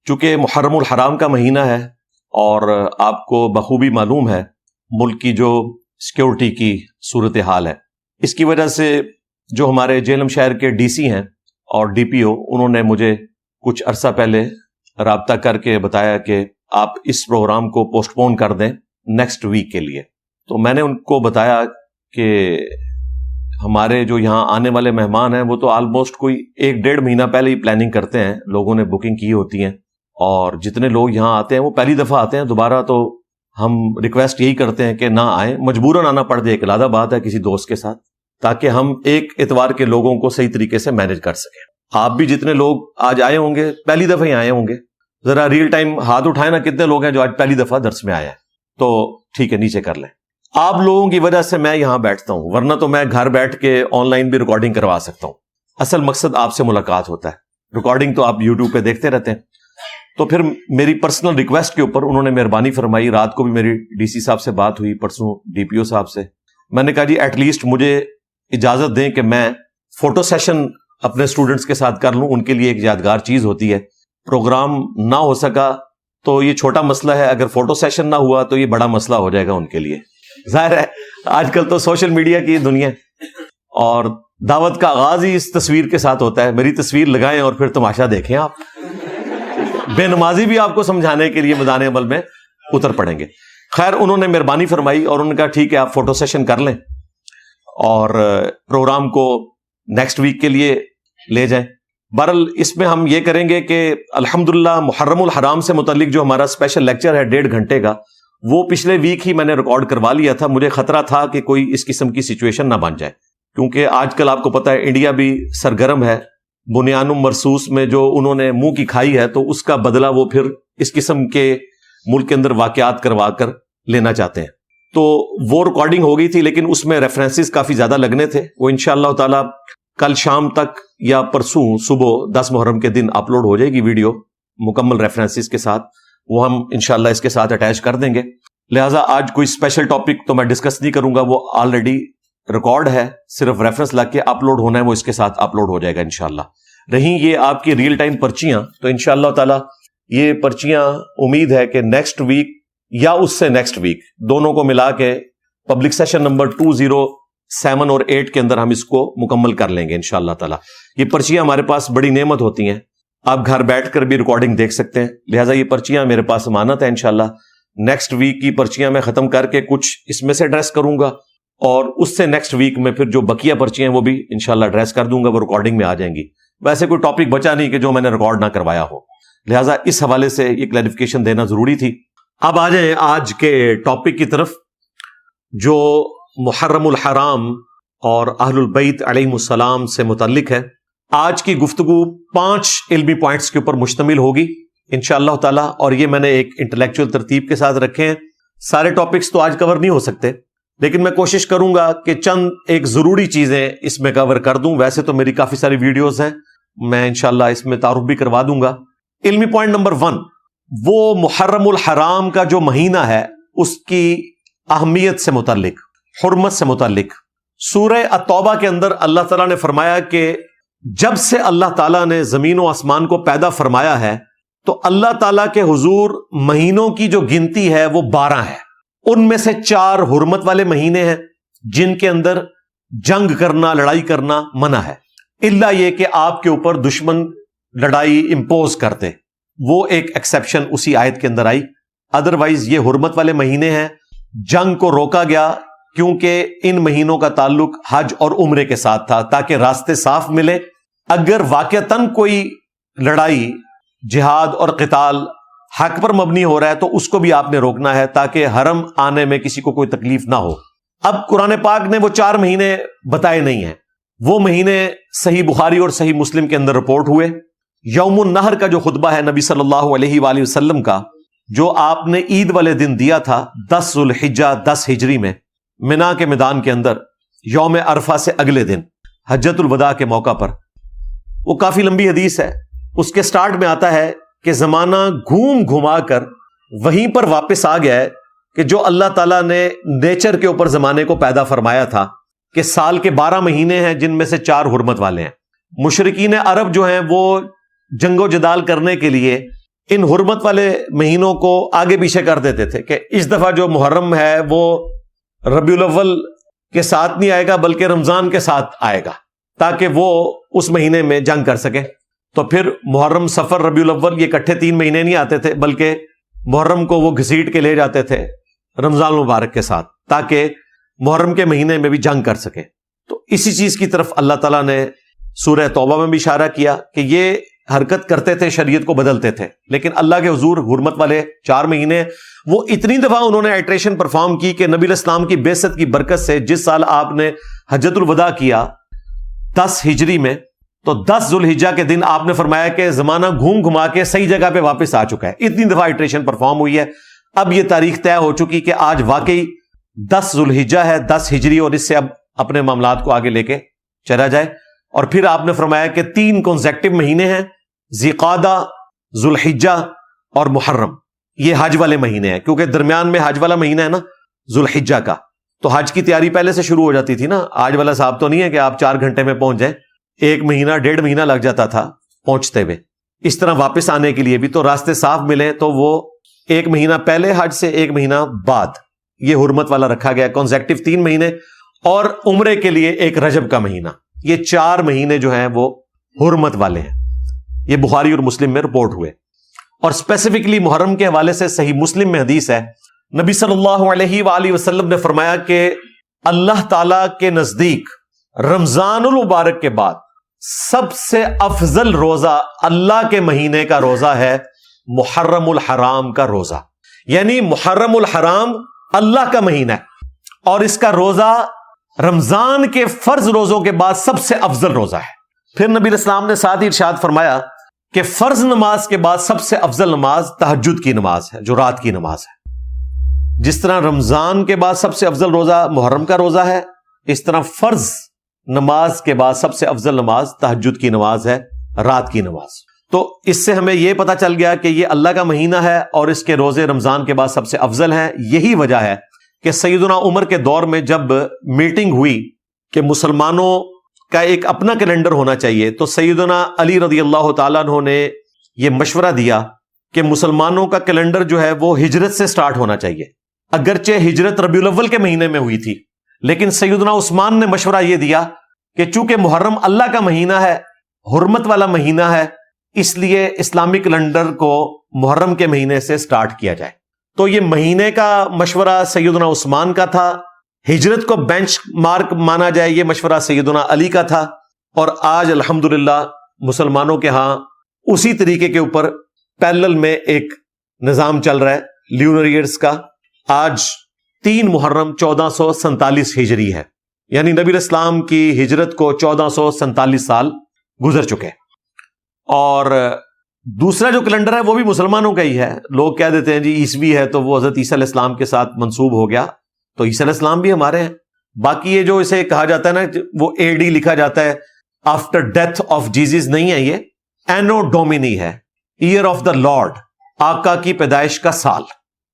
چونکہ محرم الحرام کا مہینہ ہے اور آپ کو بخوبی معلوم ہے ملک کی جو سیکیورٹی کی صورتحال ہے، اس کی وجہ سے جو ہمارے جہلم شہر کے ڈی سی ہیں اور ڈی پی او، انہوں نے مجھے کچھ عرصہ پہلے رابطہ کر کے بتایا کہ آپ اس پروگرام کو پوسٹ پون کر دیں نیکسٹ ویک کے لیے۔ تو میں نے ان کو بتایا کہ ہمارے جو یہاں آنے والے مہمان ہیں وہ تو آلموسٹ کوئی 1-1.5 مہینہ پہلے ہی پلاننگ کرتے ہیں، لوگوں نے بکنگ کی ہوتی ہیں، اور جتنے لوگ یہاں آتے ہیں وہ پہلی دفعہ آتے ہیں، دوبارہ تو ہم ریکویسٹ یہی کرتے ہیں کہ نہ آئیں، مجبوراً آنا پڑ جائے، ایک علیحدہ بات ہے کسی دوست کے ساتھ، تاکہ ہم ایک اتوار کے لوگوں کو صحیح طریقے سے مینج کر سکیں۔ آپ بھی جتنے لوگ آج آئے ہوں گے پہلی دفعہ ہی آئے ہوں گے، ذرا ریل ٹائم ہاتھ اٹھائیں نا، کتنے لوگ ہیں جو آج پہلی دفعہ درس میں آئے ہیں؟ تو ٹھیک ہے، نیچے کر لیں۔ آپ لوگوں کی وجہ سے میں یہاں بیٹھتا ہوں، ورنہ تو میں گھر بیٹھ کے آن لائن بھی ریکارڈنگ کروا سکتا ہوں۔ اصل مقصد آپ سے ملاقات ہوتا ہے، ریکارڈنگ تو آپ یوٹیوب پہ دیکھتے رہتے ہیں۔ تو پھر میری پرسنل ریکویسٹ کے اوپر انہوں نے مہربانی فرمائی، رات کو بھی میری ڈی سی صاحب سے بات ہوئی، پرسوں ڈی پی او صاحب سے، میں نے کہا جی ایٹ لیسٹ مجھے اجازت دیں کہ میں فوٹو سیشن اپنے اسٹوڈنٹس کے ساتھ کر لوں، ان کے لیے ایک یادگار چیز ہوتی ہے۔ پروگرام نہ ہو سکا تو یہ چھوٹا مسئلہ ہے، اگر فوٹو سیشن نہ ہوا تو یہ بڑا مسئلہ ہو جائے گا ان کے لیے۔ ظاہر ہے آج کل تو سوشل میڈیا کی دنیا اور دعوت کا آغاز ہی اس تصویر کے ساتھ ہوتا ہے، میری تصویر لگائیں اور پھر تماشا دیکھیں۔ آپ بے نمازی بھی آپ کو سمجھانے کے لیے میدان عمل میں اتر پڑیں گے۔ خیر انہوں نے مہربانی فرمائی اور انہوں نے کہا ٹھیک ہے آپ فوٹو سیشن کر لیں اور پروگرام کو نیکسٹ ویک کے لیے لے جائیں۔ بہرحال اس میں ہم یہ کریں گے کہ الحمدللہ محرم الحرام سے متعلق جو ہمارا اسپیشل لیکچر ہے 1.5 گھنٹے کا، وہ پچھلے ویک ہی میں نے ریکارڈ کروا لیا تھا۔ مجھے خطرہ تھا کہ کوئی اس قسم کی سچویشن نہ بن جائے، کیونکہ آج کل آپ کو پتہ ہے انڈیا بھی سرگرم ہے، بنیانم مرصوص میں جو انہوں نے منہ کی کھائی ہے تو اس کا بدلہ وہ پھر اس قسم کے ملک کے اندر واقعات کروا کر لینا چاہتے ہیں۔ تو وہ ریکارڈنگ ہو گئی تھی، لیکن اس میں ریفرنسز کافی زیادہ لگنے تھے، وہ انشاءاللہ تعالی کل شام تک یا پرسوں صبح 10 محرم کے دن اپلوڈ ہو جائے گی ویڈیو مکمل ریفرنسز کے ساتھ، وہ ہم انشاءاللہ اس کے ساتھ اٹیچ کر دیں گے۔ لہٰذا آج کوئی اسپیشل ٹاپک تو میں ڈسکس نہیں کروں گا، وہ آلریڈی ریکارڈ ہے، صرف ریفرنس لگ کے اپلوڈ ہونا ہے، وہ اس کے ساتھ اپلوڈ ہو جائے گا انشاءاللہ۔ رہی یہ آپ کی ریل ٹائم پرچیاں، تو انشاءاللہ تعالی یہ پرچیاں امید ہے کہ نیکسٹ ویک یا اس سے نیکسٹ ویک دونوں کو ملا کے پبلک سیشن نمبر 207 اور 8 کے اندر ہم اس کو مکمل کر لیں گے انشاءاللہ تعالی۔ یہ پرچیاں ہمارے پاس بڑی نعمت ہوتی ہیں، آپ گھر بیٹھ کر بھی ریکارڈنگ دیکھ سکتے ہیں، لہٰذا یہ پرچیاں میرے پاس امانت ہے انشاءاللہ۔ نیکسٹ ویک کی پرچیاں میں ختم کر کے کچھ اس میں سے ایڈریس کروں گا، اور اس سے نیکسٹ ویک میں پھر جو بقیہ پرچیاں وہ بھی انشاءاللہ ایڈریس کر دوں گا، وہ ریکارڈنگ میں آ جائیں گی۔ ویسے کوئی ٹاپک بچا نہیں کہ جو میں نے ریکارڈ نہ کروایا ہو، لہٰذا اس حوالے سے یہ کلیریفیکیشن دینا ضروری تھی۔ اب آ جائیں آج کے ٹاپک کی طرف، جو محرم الحرام اور اہل البیت علیہم السلام سے متعلق ہے۔ آج کی گفتگو 5 علمی پوائنٹس کے اوپر مشتمل ہوگی انشاءاللہ تعالی، اور یہ میں نے ایک انٹلیکچوئل ترتیب کے ساتھ رکھے ہیں۔ سارے ٹاپکس تو آج کور نہیں ہو سکتے، لیکن میں کوشش کروں گا کہ چند ایک ضروری چیزیں اس میں کور کر دوں۔ ویسے تو میری کافی ساری ویڈیوز ہیں، میں انشاءاللہ اس میں تعارف بھی کروا دوں گا۔ علمی پوائنٹ نمبر 1، وہ محرم الحرام کا جو مہینہ ہے اس کی اہمیت سے متعلق، حرمت سے متعلق۔ سورہ التوبہ کے اندر اللہ تعالیٰ نے فرمایا کہ جب سے اللہ تعالیٰ نے زمین و آسمان کو پیدا فرمایا ہے تو اللہ تعالیٰ کے حضور مہینوں کی جو گنتی ہے وہ 12 ہے۔ ان میں سے 4 حرمت والے مہینے ہیں جن کے اندر جنگ کرنا، لڑائی کرنا منع ہے، الا یہ کہ آپ کے اوپر دشمن لڑائی امپوز کرتے، وہ ایک ایکسیپشن اسی آیت کے اندر آئی۔ ادروائز یہ حرمت والے مہینے ہیں، جنگ کو روکا گیا کیونکہ ان مہینوں کا تعلق حج اور عمرے کے ساتھ تھا، تاکہ راستے صاف ملے۔ اگر واقعتاً کوئی لڑائی، جہاد اور قتال حق پر مبنی ہو رہا ہے تو اس کو بھی آپ نے روکنا ہے، تاکہ حرم آنے میں کسی کو کوئی تکلیف نہ ہو۔ اب قرآن پاک نے وہ 4 مہینے بتائے نہیں ہیں، وہ مہینے صحیح بخاری اور صحیح مسلم کے اندر رپورٹ ہوئے۔ یوم النحر کا جو خطبہ ہے نبی صلی اللہ علیہ وآلہ وسلم کا، جو آپ نے عید والے دن دیا تھا 10 ذو الحجہ 10 ہجری میں، منا کے میدان کے اندر یوم عرفہ سے اگلے دن حجۃ الوداع کے موقع پر، وہ کافی لمبی حدیث ہے۔ اس کے سٹارٹ میں آتا ہے کہ زمانہ گھوم گھما کر وہیں پر واپس آ گیا ہے کہ جو اللہ تعالیٰ نے نیچر کے اوپر زمانے کو پیدا فرمایا تھا کہ سال کے 12 مہینے ہیں جن میں سے 4 حرمت والے ہیں۔ مشرکین عرب جو ہیں وہ جنگ و جدال کرنے کے لیے ان حرمت والے مہینوں کو آگے پیچھے کر دیتے تھے کہ اس دفعہ جو محرم ہے وہ ربیع الاول کے ساتھ نہیں آئے گا بلکہ رمضان کے ساتھ آئے گا، تاکہ وہ اس مہینے میں جنگ کر سکے. تو پھر محرم، صفر، ربیع الاول یہ اکٹھے 3 مہینے نہیں آتے تھے، بلکہ محرم کو وہ گھسیٹ کے لے جاتے تھے رمضان المبارک کے ساتھ، تاکہ محرم کے مہینے میں بھی جنگ کر سکے. تو اسی چیز کی طرف اللہ تعالیٰ نے سورہ توبہ میں بھی اشارہ کیا کہ یہ حرکت کرتے تھے، شریعت کو بدلتے تھے، لیکن اللہ کے حضور حرمت والے 4 مہینے وہ اتنی دفعہ انہوں نے آئٹریشن پرفارم کی کہ نبی علیہ السلام کی بعثت کی برکت سے جس سال آپ نے حجۃ الوداع کیا 10 ہجری میں، تو 10 ذوالحجہ کے دن آپ نے فرمایا کہ زمانہ گھوم گھما کے صحیح جگہ پہ واپس آ چکا ہے. اتنی دفعہ آئٹریشن پرفارم ہوئی ہے. اب یہ تاریخ طے ہو چکی کہ آج واقعی 10 ذوالحجہ ہے، 10 ہجری، اور اس سے اب اپنے معاملات کو آگے لے کے چلا جائے. اور پھر آپ نے فرمایا کہ 3 کنسیکٹیو مہینے ہیں، ذی-قعدہ، ذوالحجہ اور محرم. یہ حج والے مہینے ہیں، کیونکہ درمیان میں حج والا مہینہ ہے نا ذوالحجہ کا، تو حج کی تیاری پہلے سے شروع ہو جاتی تھی نا. آج والا صاحب تو نہیں ہے کہ آپ 4 گھنٹے میں پہنچ جائیں، 1 مہینہ 1.5 مہینہ لگ جاتا تھا پہنچتے ہوئے. اس طرح واپس آنے کے لیے بھی تو راستے صاف ملے تو وہ 1 مہینہ پہلے حج سے 1 مہینہ بعد یہ حرمت والا رکھا گیا، کنسیکٹیو 3 مہینے، اور عمرے کے لیے 1 رجب کا مہینہ. یہ 4 مہینے جو ہیں وہ حرمت والے ہیں. یہ بخاری اور مسلم میں رپورٹ ہوئے. اور اسپیسیفکلی محرم کے حوالے سے صحیح مسلم میں حدیث ہے، نبی صلی اللہ علیہ وآلہ وسلم نے فرمایا کہ اللہ تعالی کے نزدیک رمضان المبارک کے بعد سب سے افضل روزہ اللہ کے مہینے کا روزہ ہے محرم الحرام کا روزہ. یعنی محرم الحرام اللہ کا مہینہ ہے، اور اس کا روزہ رمضان کے فرض روزوں کے بعد سب سے افضل روزہ ہے. پھر نبی اسلام نے ساتھ ہی ارشاد فرمایا کہ فرض نماز کے بعد سب سے افضل نماز تہجد کی نماز ہے، جو رات کی نماز ہے. جس طرح رمضان کے بعد سب سے افضل روزہ محرم کا روزہ ہے، اس طرح فرض نماز کے بعد سب سے افضل نماز تہجد کی نماز ہے، رات کی نماز. تو اس سے ہمیں یہ پتا چل گیا کہ یہ اللہ کا مہینہ ہے اور اس کے روزے رمضان کے بعد سب سے افضل ہیں. یہی وجہ ہے کہ سیدنا عمر کے دور میں جب میٹنگ ہوئی کہ مسلمانوں کا ایک اپنا کیلنڈر ہونا چاہیے، تو سیدنا علی رضی اللہ تعالیٰ عنہ نے یہ مشورہ دیا کہ مسلمانوں کا کیلنڈر جو ہے وہ ہجرت سے سٹارٹ ہونا چاہیے. اگرچہ ہجرت ربیع الاول کے مہینے میں ہوئی تھی، لیکن سیدنا عثمان نے مشورہ یہ دیا کہ چونکہ محرم اللہ کا مہینہ ہے، حرمت والا مہینہ ہے، اس لیے اسلامی کیلنڈر کو محرم کے مہینے سے سٹارٹ کیا جائے. تو یہ مہینے کا مشورہ سیدنا عثمان کا تھا. ہجرت کو بینچ مارک مانا جائے، یہ مشورہ سیدنا علی کا تھا. اور آج الحمدللہ مسلمانوں کے ہاں اسی طریقے کے اوپر پیرلل میں ایک نظام چل رہا ہے لیونر ایئرز کا. آج 3 محرم 1447 ہجری ہے، یعنی نبی اسلام کی ہجرت کو 1447 سال گزر چکے. اور دوسرا جو کیلنڈر ہے وہ بھی مسلمانوں کا ہی ہے. لوگ کہہ دیتے ہیں جی عیسوی ہے تو وہ حضرت عیسیٰ علیہ السلام کے ساتھ منسوب ہو گیا، تو عیسیٰ علیہ السلام بھی ہمارے ہیں. باقی یہ جو اسے کہا جاتا ہے نا، وہ AD لکھا جاتا ہے، آفٹر ڈیتھ آف جیزس نہیں ہے، یہ اینو ڈومینی ہے، ایئر آف دا لارڈ، آقا کی پیدائش کا سال.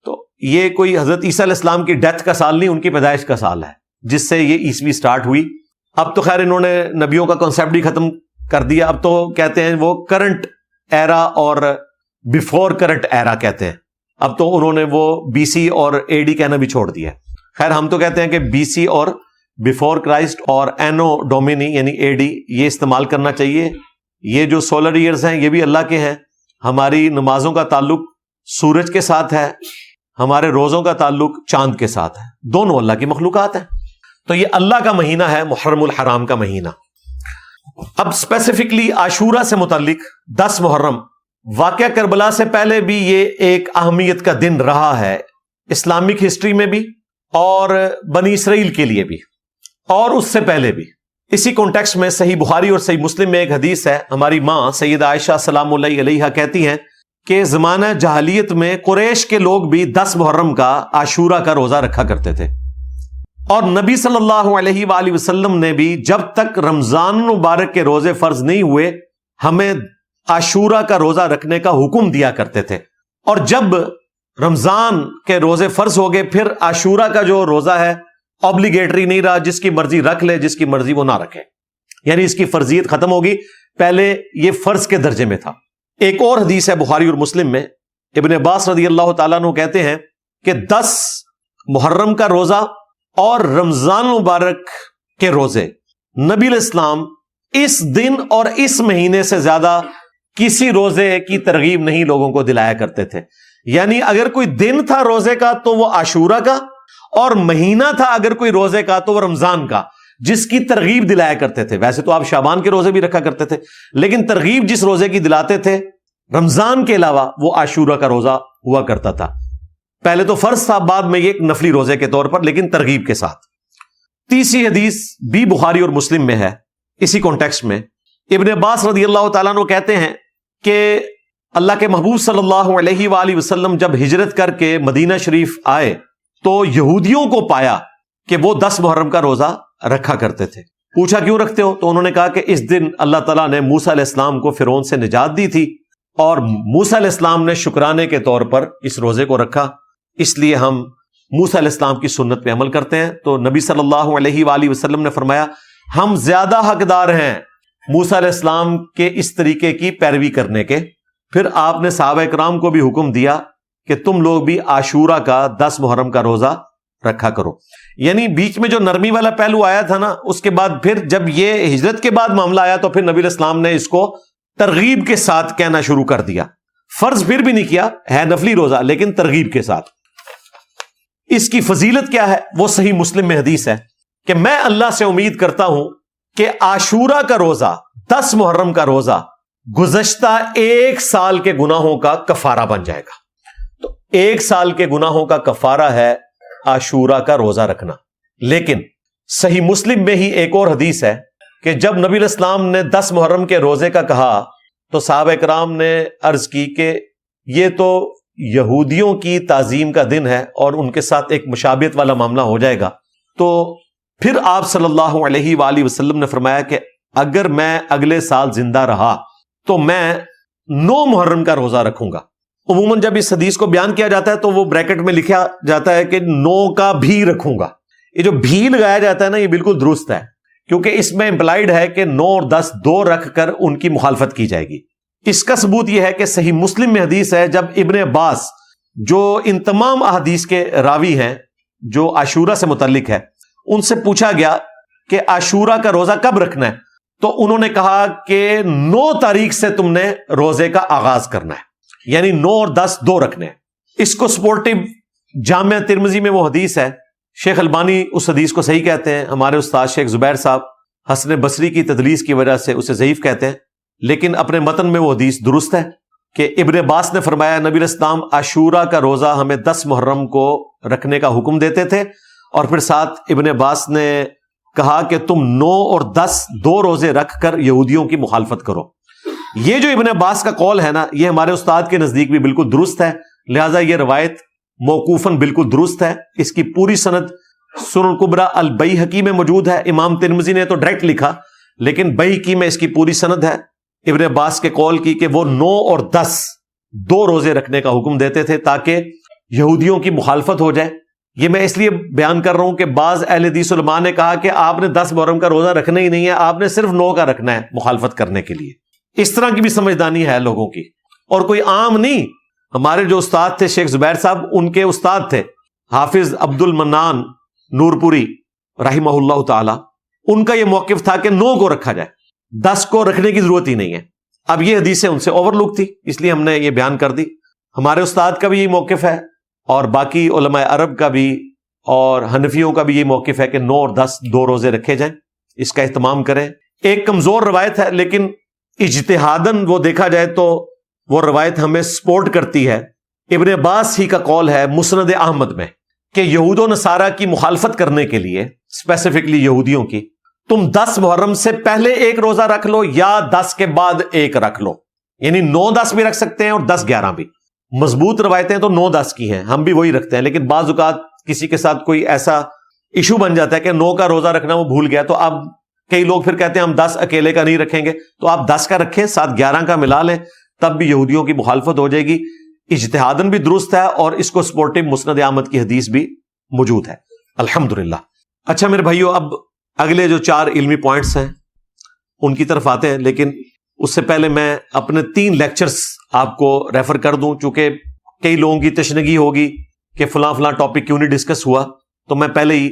تو یہ کوئی حضرت عیسیٰ علیہ السلام کی ڈیتھ کا سال نہیں، ان کی پیدائش کا سال ہے، جس سے یہ عیسوی سٹارٹ ہوئی. اب تو خیر انہوں نے نبیوں کا کنسیپٹ ہی ختم کر دیا. اب تو کہتے ہیں وہ کرنٹ ایرا اور بیفور کرنٹ ایرا کہتے ہیں. اب تو انہوں نے وہ BC اور AD کہنا بھی چھوڑ دیا. خیر ہم تو کہتے ہیں کہ BC اور بیفور کرائسٹ اور اینو ڈومینی یعنی AD یہ استعمال کرنا چاہیے. یہ جو سولر ایئرز ہیں یہ بھی اللہ کے ہیں. ہماری نمازوں کا تعلق سورج کے ساتھ ہے، ہمارے روزوں کا تعلق چاند کے ساتھ ہے، دونوں اللہ کی مخلوقات ہیں. تو یہ اللہ کا مہینہ ہے، محرم الحرام کا مہینہ. اب اسپیسیفکلی عاشورہ سے متعلق 10 محرم، واقعہ کربلا سے پہلے بھی یہ ایک اہمیت کا دن رہا ہے اسلامک ہسٹری میں بھی اور بنی اسرائیل کے لیے بھی، اور اس سے پہلے بھی. اسی کانٹیکسٹ میں صحیح بخاری اور صحیح مسلم میں ایک حدیث ہے. ہماری ماں سیدہ عائشہ سلام اللہ علیہا کہتی ہیں کہ زمانہ جاہلیت میں قریش کے لوگ بھی 10 محرم کا عاشورہ کا روزہ رکھا کرتے تھے، اور نبی صلی اللہ علیہ وآلہ وسلم نے بھی جب تک رمضان مبارک کے روزے فرض نہیں ہوئے ہمیں عاشورہ کا روزہ رکھنے کا حکم دیا کرتے تھے. اور جب رمضان کے روزے فرض ہو گئے پھر عاشورہ کا جو روزہ ہے اوبلیگیٹری نہیں رہا، جس کی مرضی رکھ لے، جس کی مرضی وہ نہ رکھے، یعنی اس کی فرضیت ختم ہوگی. پہلے یہ فرض کے درجے میں تھا. ایک اور حدیث ہے بخاری اور مسلم میں، ابن عباس رضی اللہ تعالیٰ عنہ کہتے ہیں کہ 10 محرم کا روزہ اور رمضان مبارک کے روزے نبی علیہ السلام اس دن اور اس مہینے سے زیادہ کسی روزے کی ترغیب نہیں لوگوں کو دلایا کرتے تھے. یعنی اگر کوئی دن تھا روزے کا تو وہ عاشورہ کا، اور مہینہ تھا اگر کوئی روزے کا تو وہ رمضان کا، جس کی ترغیب دلایا کرتے تھے. ویسے تو آپ شعبان کے روزے بھی رکھا کرتے تھے، لیکن ترغیب جس روزے کی دلاتے تھے رمضان کے علاوہ وہ عاشورہ کا روزہ ہوا کرتا تھا. پہلے تو فرض تھا، بعد میں یہ ایک نفلی روزے کے طور پر، لیکن ترغیب کے ساتھ. تیسری حدیث بھی بخاری اور مسلم میں ہے اسی کانٹیکسٹ میں. ابن عباس رضی اللہ تعالیٰ عنہ کہتے ہیں کہ اللہ کے محبوب صلی اللہ علیہ وآلہ وسلم جب ہجرت کر کے مدینہ شریف آئے تو یہودیوں کو پایا کہ وہ 10 محرم کا روزہ رکھا کرتے تھے. پوچھا کیوں رکھتے ہو؟ تو انہوں نے کہا کہ اس دن اللہ تعالیٰ نے موسیٰ علیہ السلام کو فرعون سے نجات دی تھی، اور موسیٰ علیہ السلام نے شکرانے کے طور پر اس روزے کو رکھا، اس لیے ہم موسیٰ علیہ السلام کی سنت پہ عمل کرتے ہیں. تو نبی صلی اللہ علیہ وآلہ وسلم نے فرمایا ہم زیادہ حقدار ہیں موسیٰ علیہ السلام کے اس طریقے کی پیروی کرنے کے. پھر آپ نے صحابہ کرام کو بھی حکم دیا کہ تم لوگ بھی عاشورہ کا 10 محرم کا روزہ رکھا کرو. یعنی بیچ میں جو نرمی والا پہلو آیا تھا نا، اس کے بعد پھر جب یہ ہجرت کے بعد معاملہ آیا تو پھر نبی علیہ السلام نے اس کو ترغیب کے ساتھ کہنا شروع کر دیا. فرض پھر بھی نہیں کیا، ہے نفلی روزہ لیکن ترغیب کے ساتھ. اس کی فضیلت کیا ہے؟ وہ صحیح مسلم میں حدیث ہے کہ میں اللہ سے امید کرتا ہوں کہ عاشورہ کا روزہ 10 محرم کا روزہ گزشتہ 1 سال کے گناہوں کا کفارہ بن جائے گا. تو 1 سال کے گناہوں کا کفارہ ہے عاشورہ کا روزہ رکھنا. لیکن صحیح مسلم میں ہی ایک اور حدیث ہے کہ جب نبی علیہ السلام نے 10 محرم کے روزے کا کہا تو صحابہ کرام نے عرض کی کہ یہ تو یہودیوں کی تعظیم کا دن ہے اور ان کے ساتھ ایک مشابہت والا معاملہ ہو جائے گا. تو پھر آپ صلی اللہ علیہ وآلہ وسلم نے فرمایا کہ اگر میں اگلے سال زندہ رہا تو میں 9 محرم کا روزہ رکھوں گا. عموماً جب اس حدیث کو بیان کیا جاتا ہے تو وہ بریکٹ میں لکھا جاتا ہے کہ 9 کا بھی رکھوں گا. یہ جو بھی لگایا جاتا ہے نا، یہ بالکل درست ہے، کیونکہ اس میں امپلائڈ ہے کہ 9 اور 10 2 رکھ کر ان کی مخالفت کی جائے گی. اس کا ثبوت یہ ہے کہ صحیح مسلم میں حدیث ہے جب ابن عباس جو ان تمام احادیث کے راوی ہیں جو عاشورہ سے متعلق ہے، ان سے پوچھا گیا کہ عاشورہ کا روزہ کب رکھنا ہے، تو انہوں نے کہا کہ 9 تاریخ سے تم نے روزے کا آغاز کرنا ہے، یعنی 9 اور 10 2 رکھنے ہیں. اس کو سپورٹیو جامعہ ترمذی میں وہ حدیث ہے، شیخ البانی اس حدیث کو صحیح کہتے ہیں. ہمارے استاد شیخ زبیر صاحب حسن بصری کی تدلیس کی وجہ سے اسے ضعیف کہتے ہیں، لیکن اپنے متن میں وہ حدیث درست ہے کہ ابن عباس نے فرمایا نبی علیہ السلام عاشورہ کا روزہ ہمیں 10 محرم کو رکھنے کا حکم دیتے تھے، اور پھر ساتھ ابن عباس نے کہا کہ تم 9 اور 10 2 روزے رکھ کر یہودیوں کی مخالفت کرو. یہ جو ابن عباس کا قول ہے نا، یہ ہمارے استاد کے نزدیک بھی بالکل درست ہے، لہٰذا یہ روایت موقوفاً بالکل درست ہے. اس کی پوری سند سنن الکبریٰ البیہقی میں موجود ہے. امام ترمذی نے تو ڈائریکٹ لکھا، لیکن بیہقی میں اس کی پوری سند ہے ابن عباس کے قول کی کہ وہ 9 اور 10 2 روزے رکھنے کا حکم دیتے تھے تاکہ یہودیوں کی مخالفت ہو جائے. یہ میں اس لیے بیان کر رہا ہوں کہ بعض اہل حدیث علماء نے کہا کہ آپ نے 10 محرم کا روزہ رکھنا ہی نہیں ہے، آپ نے صرف 9 کا رکھنا ہے مخالفت کرنے کے لیے. اس طرح کی بھی سمجھدانی ہے لوگوں کی، اور کوئی عام نہیں. ہمارے جو استاد تھے شیخ زبیر صاحب، ان کے استاد تھے حافظ عبد المنان نور پوری رحمہ اللہ تعالی، ان کا یہ موقف تھا کہ 9 کو رکھا جائے، 10 کو رکھنے کی ضرورت ہی نہیں ہے. اب یہ حدیثیں ان سے اوور لک تھی، اس لیے ہم نے یہ بیان کر دی. ہمارے استاد کا بھی یہ موقف ہے، اور باقی علماء عرب کا بھی اور حنفیوں کا بھی یہ موقف ہے کہ 9 اور 10 2 روزے رکھے جائیں، اس کا اہتمام کریں. ایک کمزور روایت ہے، لیکن اجتہاداً وہ دیکھا جائے تو وہ روایت ہمیں سپورٹ کرتی ہے. ابن عباس ہی کا قول ہے مسند احمد میں کہ یہود و نصارہ کی مخالفت کرنے کے لیے، اسپیسیفکلی یہودیوں کی، تم 10 محرم سے پہلے 1 روزہ رکھ لو یا 10 کے بعد 1 رکھ لو. یعنی 9 10 بھی رکھ سکتے ہیں اور 10 11 بھی. مضبوط روایتیں تو 9 10 کی ہیں، ہم بھی وہی رکھتے ہیں، لیکن بعض اوقات کسی کے ساتھ کوئی ایسا ایشو بن جاتا ہے کہ 9 کا روزہ رکھنا وہ بھول گیا، تو اب کئی لوگ پھر کہتے ہیں ہم 10 اکیلے کا نہیں رکھیں گے، تو آپ 10 کا رکھیں، ساتھ 11 کا ملا لیں، تب بھی یہودیوں کی مخالفت ہو جائے گی. اجتہاداً بھی درست ہے، اور اس کو سپورٹیو مسند احمد کی حدیث بھی موجود ہے الحمدللہ. اچھا میرے بھائیو، اب اگلے جو 4 علمی پوائنٹس ہیں ان کی طرف آتے ہیں، لیکن اس سے پہلے میں اپنے 3 لیکچرز آپ کو ریفر کر دوں، چونکہ کئی لوگوں کی تشنگی ہوگی کہ فلاں فلاں ٹاپک کیوں نہیں ڈسکس ہوا، تو میں پہلے ہی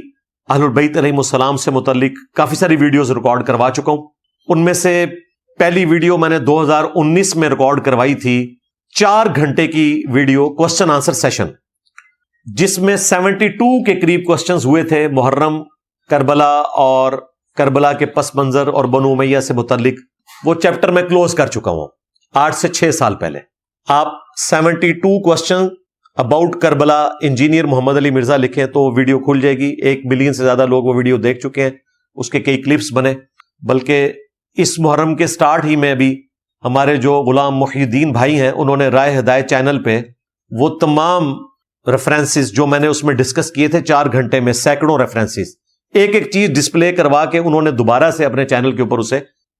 اہل البیت علیہم السلام سے متعلق کافی ساری ویڈیوز ریکارڈ کروا چکا ہوں۔ ان میں سے پہلی ویڈیو میں نے 2019 میں ریکارڈ کروائی تھی، 4 گھنٹے کی ویڈیو کوسچن آنسر سیشن، جس میں 72 کے قریب کوسچنز ہوئے تھے محرم، کربلا اور کربلا کے پس منظر اور بنو امیہ سے متعلق۔ وہ چیپٹر میں کلوز کر چکا ہوں 8 سے 6 سال پہلے۔ آپ 72 کوسچن اباؤٹ کربلا انجینئر محمد علی مرزا لکھیں تو ویڈیو کھل جائے گی۔ 1 ملین سے زیادہ لوگ وہ ویڈیو دیکھ چکے ہیں، اس کے کئی کلپس بنے۔ بلکہ اس محرم کے سٹارٹ ہی میں بھی ہمارے جو غلام محی الدین بھائی ہیں، انہوں نے رائے ہدایت چینل پہ وہ تمام ریفرنسز جو میں نے اس میں ڈسکس کیے تھے 4 گھنٹے میں، سینکڑوں ریفرنسز، ایک ایک چیز ڈسپلے کروا کے انہوں نے دوبارہ سے اپنے چینل کے اوپر اسے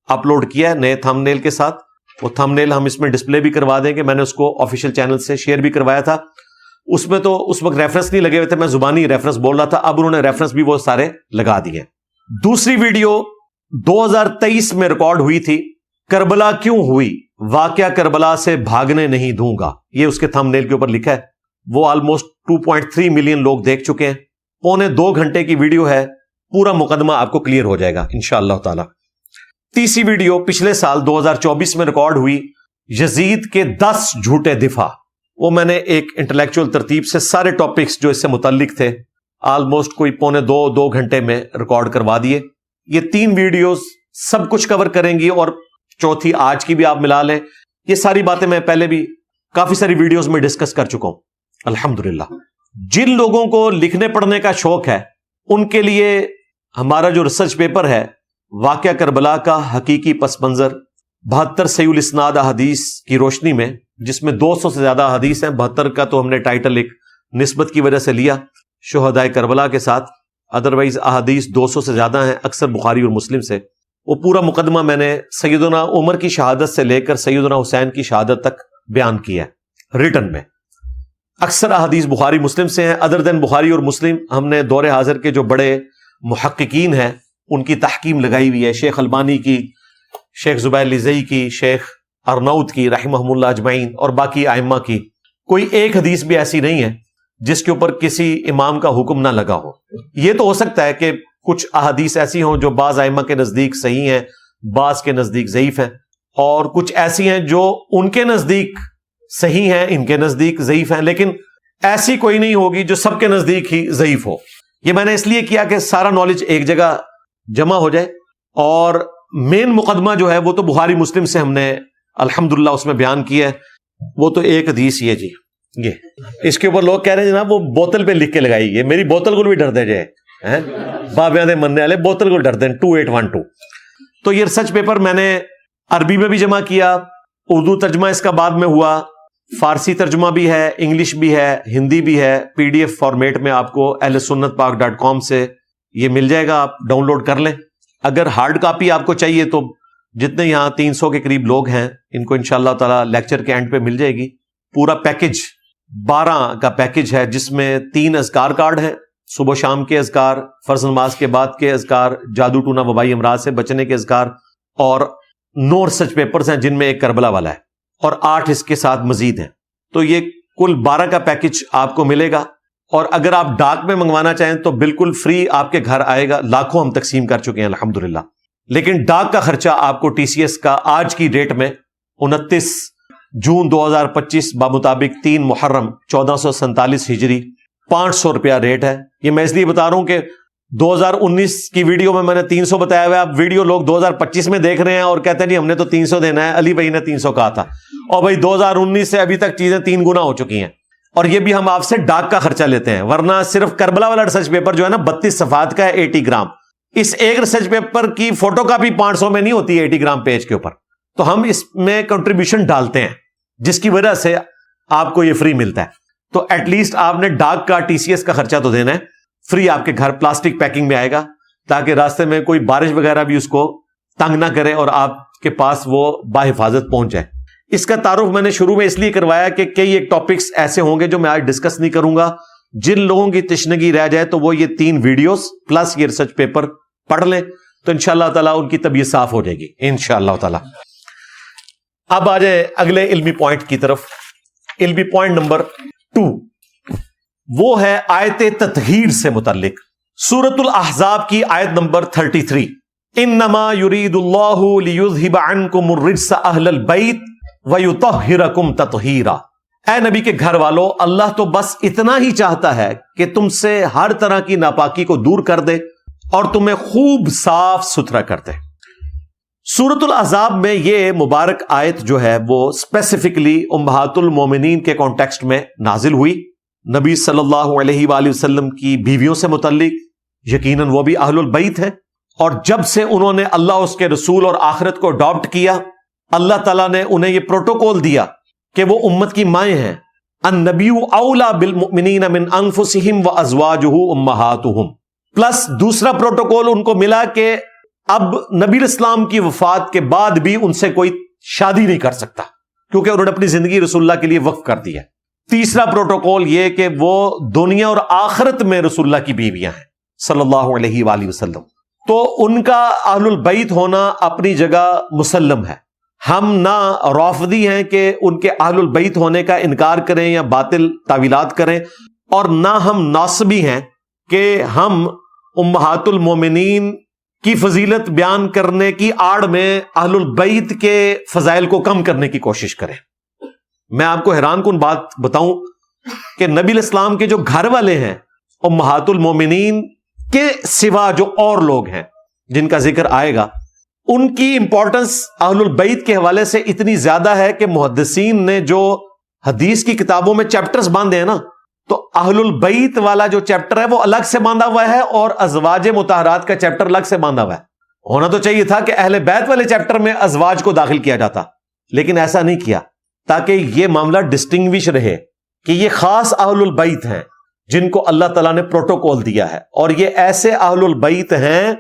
اپلوڈ کیا ہے نئے تھم نیل کے ساتھ۔ وہ تھم نیل ہم اس میں ڈسپلے بھی کروا دیں گے، میں نے اس کو آفیشیل چینل سے شیئر بھی کروایا تھا۔ اس میں تو اس وقت ریفرنس نہیں لگے ہوئے تھے، میں زبانی ریفرنس بول رہا تھا، اب انہوں نے ریفرنس بھی وہ سارے لگا دیے۔ دوسری ویڈیو 2023 میں ریکارڈ ہوئی تھی، کربلا کیوں ہوئی، واقعہ کربلا سے بھاگنے نہیں دوں گا، یہ اس کے تھم نیل کے اوپر لکھا ہے۔ وہ آلموسٹ 2.3 ملین لوگ دیکھ چکے ہیں، 2.25 گھنٹے کی ویڈیو ہے، پورا مقدمہ آپ کو کلیئر ہو جائے گا انشاءاللہ تعالی۔ تیسری ویڈیو پچھلے سال 2024 میں ریکارڈ ہوئی، یزید کے 10 جھوٹے دفاع۔ وہ میں نے ایک انٹلیکچوئل ترتیب سے سارے ٹاپکس جو اس سے متعلق تھے آلموسٹ کوئی 2 گھنٹے میں ریکارڈ کروا دیے۔ یہ 3 ویڈیوز سب کچھ کور کریں گی، اور چوتھی آج کی بھی آپ ملا لیں۔ یہ ساری باتیں میں پہلے بھی کافی ساری ویڈیوز میں ڈسکس کر چکا ہوں الحمدللہ۔ جن لوگوں کو لکھنے پڑھنے کا شوق ہے ان کے لیے ہمارا جو ریسرچ پیپر ہے واقعہ کربلا کا حقیقی پس منظر 72 صحیح الاسناد احادیث کی روشنی میں، جس میں 200 سے زیادہ احادیث ہیں، 72 کا تو ہم نے ٹائٹل ایک نسبت کی وجہ سے لیا شہدائے کربلا کے ساتھ، ادروائز احادیث 200 سے زیادہ ہیں، اکثر بخاری اور مسلم سے۔ وہ پورا مقدمہ میں نے سیدنا عمر کی شہادت سے لے کر سیدنا حسین کی شہادت تک بیان کیا ہے ریٹن میں۔ اکثر احادیث بخاری مسلم سے ہیں، ادر دین بخاری اور مسلم ہم نے دور حاضر کے جو بڑے محققین ہیں ان کی تحکیم لگائی ہوئی ہے، شیخ البانی کی، شیخ زبیر لزئی کی، شیخ ارناؤت کی رحمہم اللہ اجمعین، اور باقی ائمہ کی۔ کوئی ایک حدیث بھی ایسی نہیں ہے جس کے اوپر کسی امام کا حکم نہ لگا ہو۔ یہ تو ہو سکتا ہے کہ کچھ احادیث ایسی ہوں جو بعض ائمہ کے نزدیک صحیح ہیں، بعض کے نزدیک ضعیف ہیں، اور کچھ ایسی ہیں جو ان کے نزدیک صحیح ہیں، ان کے نزدیک ضعیف ہیں، لیکن ایسی کوئی نہیں ہوگی جو سب کے نزدیک ہی ضعیف ہو۔ یہ میں نے اس لیے کیا کہ سارا نالج ایک جگہ جمع ہو جائے، اور مین مقدمہ جو ہے وہ تو بخاری مسلم سے ہم نے الحمدللہ اس میں بیان کیا ہے۔ وہ تو ایک حدیث ہی ہے جی، یہ اس کے اوپر لوگ کہہ رہے ہیں جناب وہ بوتل پہ لکھ کے لگائی، یہ میری بوتل کو بھی ڈر دے جائے، بابیاں دے مننے والے بوتل کو ڈر دیں 2812۔ تو یہ ریسرچ پیپر میں نے عربی میں بھی جمع کیا، اردو ترجمہ اس کا بعد میں ہوا، فارسی ترجمہ بھی ہے، انگلش بھی ہے، ہندی بھی ہے، PDF فارمیٹ میں آپ کو ahlsunnatpak.com سے یہ مل جائے گا، آپ ڈاؤن لوڈ کر لیں۔ اگر ہارڈ کاپی آپ کو چاہیے تو جتنے یہاں 300 کے قریب لوگ ہیں ان کو انشاءاللہ تعالی لیکچر کے اینڈ پہ مل جائے گی۔ پورا پیکج 12 کا پیکج ہے، جس میں 3 اذکار کارڈ ہیں، صبح و شام کے اذکار، فرض نماز کے بعد کے اذکار، جادو ٹونا وبائی امراض سے بچنے کے اذکار، اور 9 ریسرچ پیپرز ہیں جن میں ایک کربلا والا ہے، اور 8 اس کے ساتھ مزید ہیں۔ تو یہ کل 12 کا پیکج آپ کو ملے گا، اور اگر آپ ڈاک میں منگوانا چاہیں تو بالکل فری آپ کے گھر آئے گا، لاکھوں ہم تقسیم کر چکے ہیں الحمدللہ۔ لیکن ڈاک کا خرچہ آپ کو TCS کا آج کی ڈیٹ میں 29 جون 2025 بمطابق 3 محرم 1447 ہجری 500 روپیہ ریٹ ہے۔ یہ میں اس لیے بتا رہا ہوں کہ 2019 کی ویڈیو میں نے 300 بتایا ہوا ہے، اب ویڈیو لوگ 2025 میں دیکھ رہے ہیں اور کہتے ہیں جی ہم نے تو 300 دینا ہے، علی بھائی نے 300 کہا تھا، اور بھائی 2019 سے ابھی تک چیزیں 3 گنا ہو چکی ہیں، اور یہ بھی ہم آپ سے ڈاک کا خرچہ لیتے ہیں۔ ورنہ صرف کربلا والا ریسرچ پیپر جو ہے نا 32 صفحات کا ہے 80 گرام، اس ایک ریسرچ پیپر کی فوٹو کاپی 500 میں نہیں ہوتی 80 گرام پیج کے اوپر، تو ہم اس میں کنٹریبیوشن ڈالتے ہیں جس کی وجہ سے آپ کو یہ فری ملتا ہے۔ تو ایٹ لیسٹ آپ نے ڈاک کا TCS کا خرچہ تو دینا ہے، فری آپ کے گھر پلاسٹک پیکنگ میں آئے گا، تاکہ راستے میں کوئی بارش وغیرہ بھی اس کو تنگ نہ کرے اور آپ کے پاس وہ باحفاظت پہنچ جائے۔ اس کا تعارف میں نے شروع میں اس لیے کروایا کہ کئی ایک ٹاپکس ایسے ہوں گے جو میں آج ڈسکس نہیں کروں گا، جن لوگوں کی تشنگی رہ جائے تو وہ یہ 3 ویڈیوز پلس یہ ریسرچ پیپر پڑھ لیں، تو انشاءاللہ تعالیٰ ان کی طبیعت صاف ہو جائے گی انشاءاللہ تعالیٰ۔ اب آ جائے اگلے علمی پوائنٹ کی طرف. علمی پوائنٹ نمبر 2 وہ ہے آیت تطہیر سے متعلق. سورۃ الاحزاب کی آیت نمبر 33 انما یرید اللہ لیذھب عنکم الرجس اہل البیت ویطہرکم تطہیرا. اے نبی کے گھر والو، اللہ تو بس اتنا ہی چاہتا ہے کہ تم سے ہر طرح کی ناپاکی کو دور کر دے اور تمہیں خوب صاف ستھرا کر دے. سورۃ الاحزاب میں یہ مبارک آیت جو ہے وہ اسپیسیفکلی امہات المومنین کے کانٹیکسٹ میں نازل ہوئی. نبی صلی اللہ علیہ وآلہ وسلم کی بیویوں سے متعلق، یقیناً وہ بھی اہل البیت ہیں، اور جب سے انہوں نے اللہ، اس کے رسول اور آخرت کو اڈاپٹ کیا، اللہ تعالیٰ نے انہیں یہ پروٹوکول دیا کہ وہ امت کی مائیں ہیں. النبی اولا بالمؤمنین من انفسہم وازواجہ امہاتہم. پلس دوسرا پروٹوکول ان کو ملا کہ اب نبی الاسلام کی وفات کے بعد بھی ان سے کوئی شادی نہیں کر سکتا، کیونکہ انہوں نے اپنی زندگی رسول اللہ کے لیے وقف کر دی ہے. تیسرا پروٹوکول یہ کہ وہ دنیا اور آخرت میں رسول اللہ کی بیویاں ہیں صلی اللہ علیہ وآلہ وسلم. تو ان کا اہل البیت ہونا اپنی جگہ مسلم ہے. ہم نہ رافضی ہیں کہ ان کے اہل البیت ہونے کا انکار کریں یا باطل تعویلات کریں، اور نہ ہم ناصبی ہیں کہ ہم امہات المومنین کی فضیلت بیان کرنے کی آڑ میں اہل البیت کے فضائل کو کم کرنے کی کوشش کریں. میں آپ کو حیران کن بات بتاؤں کہ نبی الاسلام کے جو گھر والے ہیں امہات المومنین کے سوا جو اور لوگ ہیں جن کا ذکر آئے گا، ان کی امپورٹنس اہل البیت کے حوالے سے اتنی زیادہ ہے کہ محدثین نے جو حدیث کی کتابوں میں چیپٹرز باندھے ہیں نا، تو اہل البیت والا جو چیپٹر ہے وہ الگ سے باندھا ہوا ہے اور ازواج مطہرات کا چیپٹر الگ سے باندھا ہوا ہے. ہونا تو چاہیے تھا کہ اہل بیت والے چیپٹر میں ازواج کو داخل کیا جاتا، لیکن ایسا نہیں کیا تاکہ یہ معاملہ ڈسٹنگوش رہے کہ یہ خاص اہل البیت ہیں جن کو اللہ تعالیٰ نے پروٹوکول دیا ہے، اور یہ ایسے اہل البیت ہیں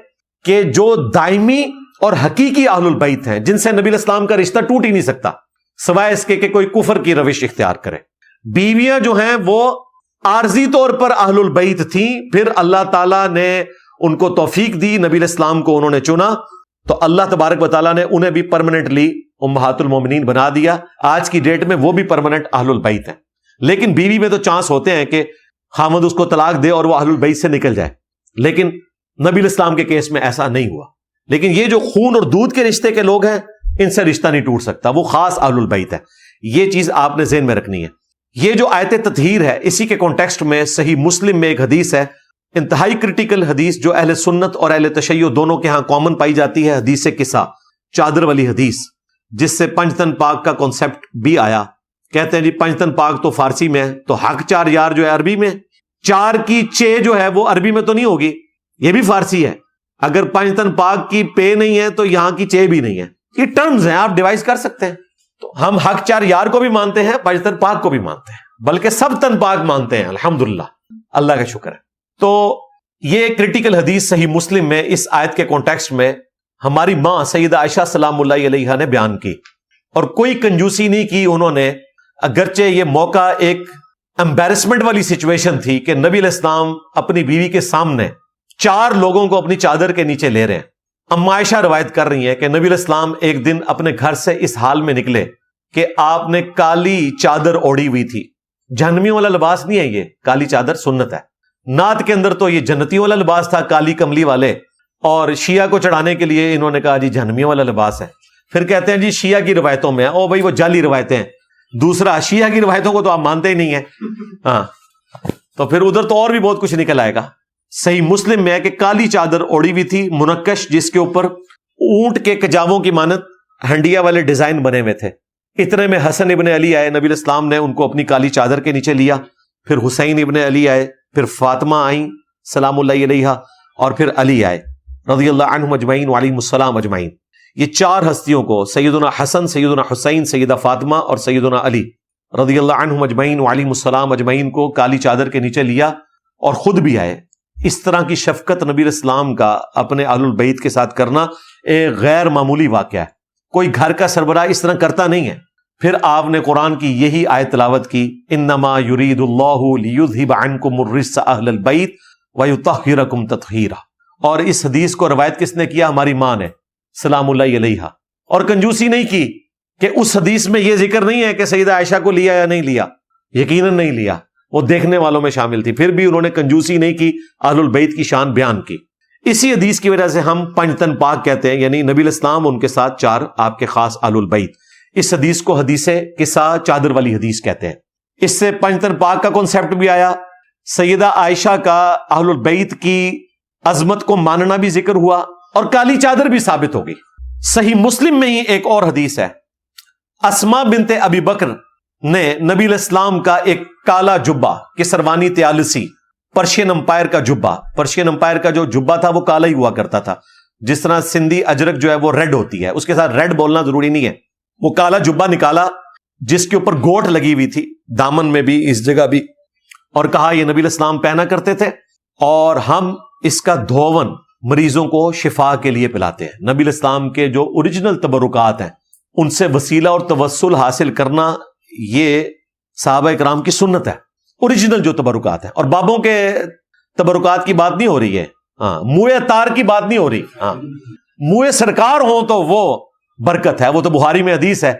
کہ جو دائمی اور حقیقی اہل البیت ہیں جن سے نبی الاسلام کا رشتہ ٹوٹ ہی نہیں سکتا سوائے اس کے کہ کوئی کفر کی روش اختیار کرے. بیویاں جو ہیں وہ عارضی طور پر اہل البیت تھیں، پھر اللہ تعالیٰ نے ان کو توفیق دی، نبی الاسلام کو انہوں نے چنا، تو اللہ تبارک و تعالیٰ نے انہیں بھی پرماننٹلی امہات المومنین بنا دیا. آج کی ڈیٹ میں وہ بھی پرماننٹ اہل البیت ہیں. لیکن بیوی میں تو چانس ہوتے ہیں کہ خامد اس کو طلاق دے اور وہ اہل البیت سے نکل جائے، لیکن نبی الاسلام کے کیس میں ایسا نہیں ہوا. لیکن یہ جو خون اور دودھ کے رشتے کے لوگ ہیں ان سے رشتہ نہیں ٹوٹ سکتا، وہ خاص اہل البیت ہے. یہ چیز آپ نے ذہن میں رکھنی ہے. یہ جو آیت تطہیر ہے اسی کے کانٹیکسٹ میں صحیح مسلم میں ایک حدیث ہے، انتہائی کرٹیکل حدیث جو اہل سنت اور اہل تشیع دونوں کے ہاں کامن پائی جاتی ہے. حدیث قصہ، چادر والی حدیث، جس سے پنجتن پاک کا کانسیپٹ بھی آیا. کہتے ہیں جی پنجتن پاک تو فارسی میں ہے، تو حق چار یار جو ہے عربی میں، چار کی چے جو ہے وہ عربی میں تو نہیں ہوگی، یہ بھی فارسی ہے. اگر پنجتن پاک کی پے نہیں ہے تو یہاں کی چے بھی نہیں ہے. یہ ٹرمز ہیں، آپ ڈیوائز کر سکتے ہیں. تو ہم حق چار یار کو بھی مانتے ہیں، پنجتن پاک کو بھی مانتے ہیں، بلکہ سب تن پاک مانتے ہیں، الحمدللہ، اللہ کا شکر ہے. تو یہ کرٹیکل حدیث صحیح مسلم میں اس آیت کے کانٹیکسٹ میں ہماری ماں سیدہ عائشہ سلام اللہ علیہا نے بیان کی، اور کوئی کنجوسی نہیں کی انہوں نے. اگرچہ یہ موقع ایک امبیرسمنٹ والی سچویشن تھی کہ نبی علیہ السلام اپنی بیوی کے سامنے 4 لوگوں کو اپنی چادر کے نیچے لے رہے ہیں. اما عائشہ روایت کر رہی ہیں کہ نبی علیہ السلام ایک دن اپنے گھر سے اس حال میں نکلے کہ آپ نے کالی چادر اوڑھی ہوئی تھی. جہنمیوں والا لباس نہیں ہے، یہ کالی چادر سنت ہے. نعت کے اندر تو یہ جنتیوں والا لباس تھا، کالی کملی والے، اور شیعہ کو چڑھانے کے لیے انہوں نے کہا جی جہنمیوں والا لباس ہے. پھر کہتے ہیں جی شیعہ کی روایتوں میں، او بھائی وہ جعلی روایتیں ہیں. دوسرا، شیعہ کی روایتوں کو تو آپ مانتے ہی نہیں ہیں، ہاں، تو پھر ادھر تو اور بھی بہت کچھ نکل آئے گا. صحیح مسلم میں ہے کہ کالی چادر اوڑھی ہوئی تھی منقش، جس کے اوپر اونٹ کے کجاووں کی مانند ہنڈیا والے ڈیزائن بنے ہوئے تھے. اتنے میں حسن ابن علی آئے، نبی علیہ السلام نے ان کو اپنی کالی چادر کے نیچے لیا. پھر حسین ابن علی آئے، پھر فاطمہ آئیں سلام اللہ علیہا، اور پھر علی آئے رضی اللہ عنہم اجمعین وعلیہم السلام اجمعین. یہ 4 ہستیوں کو، سیدنا حسن، سیدنا حسین، سیدہ فاطمہ اور سیدنا علی رضی اللہ عنہم اجمعین وعلیہم السلام اجمعین کو کالی چادر کے نیچے لیا اور خود بھی آئے. اس طرح کی شفقت نبی علیہ السلام کا اپنے اہل البیت کے ساتھ کرنا ایک غیر معمولی واقعہ ہے. کوئی گھر کا سربراہ اس طرح کرتا نہیں ہے. پھر آپ نے قرآن کی یہی آیت تلاوت کی، انما یرید اللہ لیذھب عنکم الرجس اہل البیت ویطہرکم تطہیرا. اور اس حدیث کو روایت کس نے کیا؟ ہماری ماں نے سلام اللہ علیہا. اور کنجوسی نہیں کی کہ اس حدیث میں یہ ذکر نہیں ہے کہ سیدہ عائشہ کو لیا یا نہیں لیا، یقیناً نہیں لیا، وہ دیکھنے والوں میں شامل تھی، پھر بھی انہوں نے کنجوسی نہیں کی، اہل البیت کی شان بیان کی۔ اسی حدیث کی وجہ سے ہم پنج تن پاک کہتے ہیں، یعنی نبی الاسلام ان کے ساتھ 4 آپ کے خاص اہل البیت۔ اس حدیث کو حدیث قصہ چادر والی حدیث کہتے ہیں۔ اس سے پنج تن پاک کا کنسیپٹ بھی آیا، سیدہ عائشہ کا اہل البیت کی عظمت کو ماننا بھی ذکر ہوا، اور کالی چادر بھی ثابت ہو گئی۔ صحیح مسلم میں ہی ایک اور حدیث ہے، اسماء بنت ابی بکر نے نبی الاسلام کا ایک کالا جبہ، کسروانی طیالسی، پرشین امپائر کا جبہ، پرشین امپائر کا جو جبہ تھا وہ کالا ہی ہوا کرتا تھا، جس طرح سندھی اجرک جو ہے وہ ریڈ ہوتی ہے، اس کے ساتھ ریڈ بولنا ضروری نہیں ہے، وہ کالا جبہ نکالا جس کے اوپر گوٹ لگی ہوئی تھی، دامن میں بھی اس جگہ بھی، اور کہا یہ نبی الاسلام پہنا کرتے تھے اور ہم اس کا دھون مریضوں کو شفا کے لیے پلاتے ہیں۔ نبی الاسلام کے جو اوریجنل تبرکات ہیں ان سے وسیلہ اور توسل حاصل کرنا یہ صحابہ کرام کی سنت ہے، اوریجنل جو تبرکات ہیں، اور بابوں کے تبرکات کی بات نہیں ہو رہی ہے، موئے تار کی بات نہیں ہو رہی، موئے سرکار ہوں تو وہ برکت ہے، وہ تو بخاری میں حدیث ہے،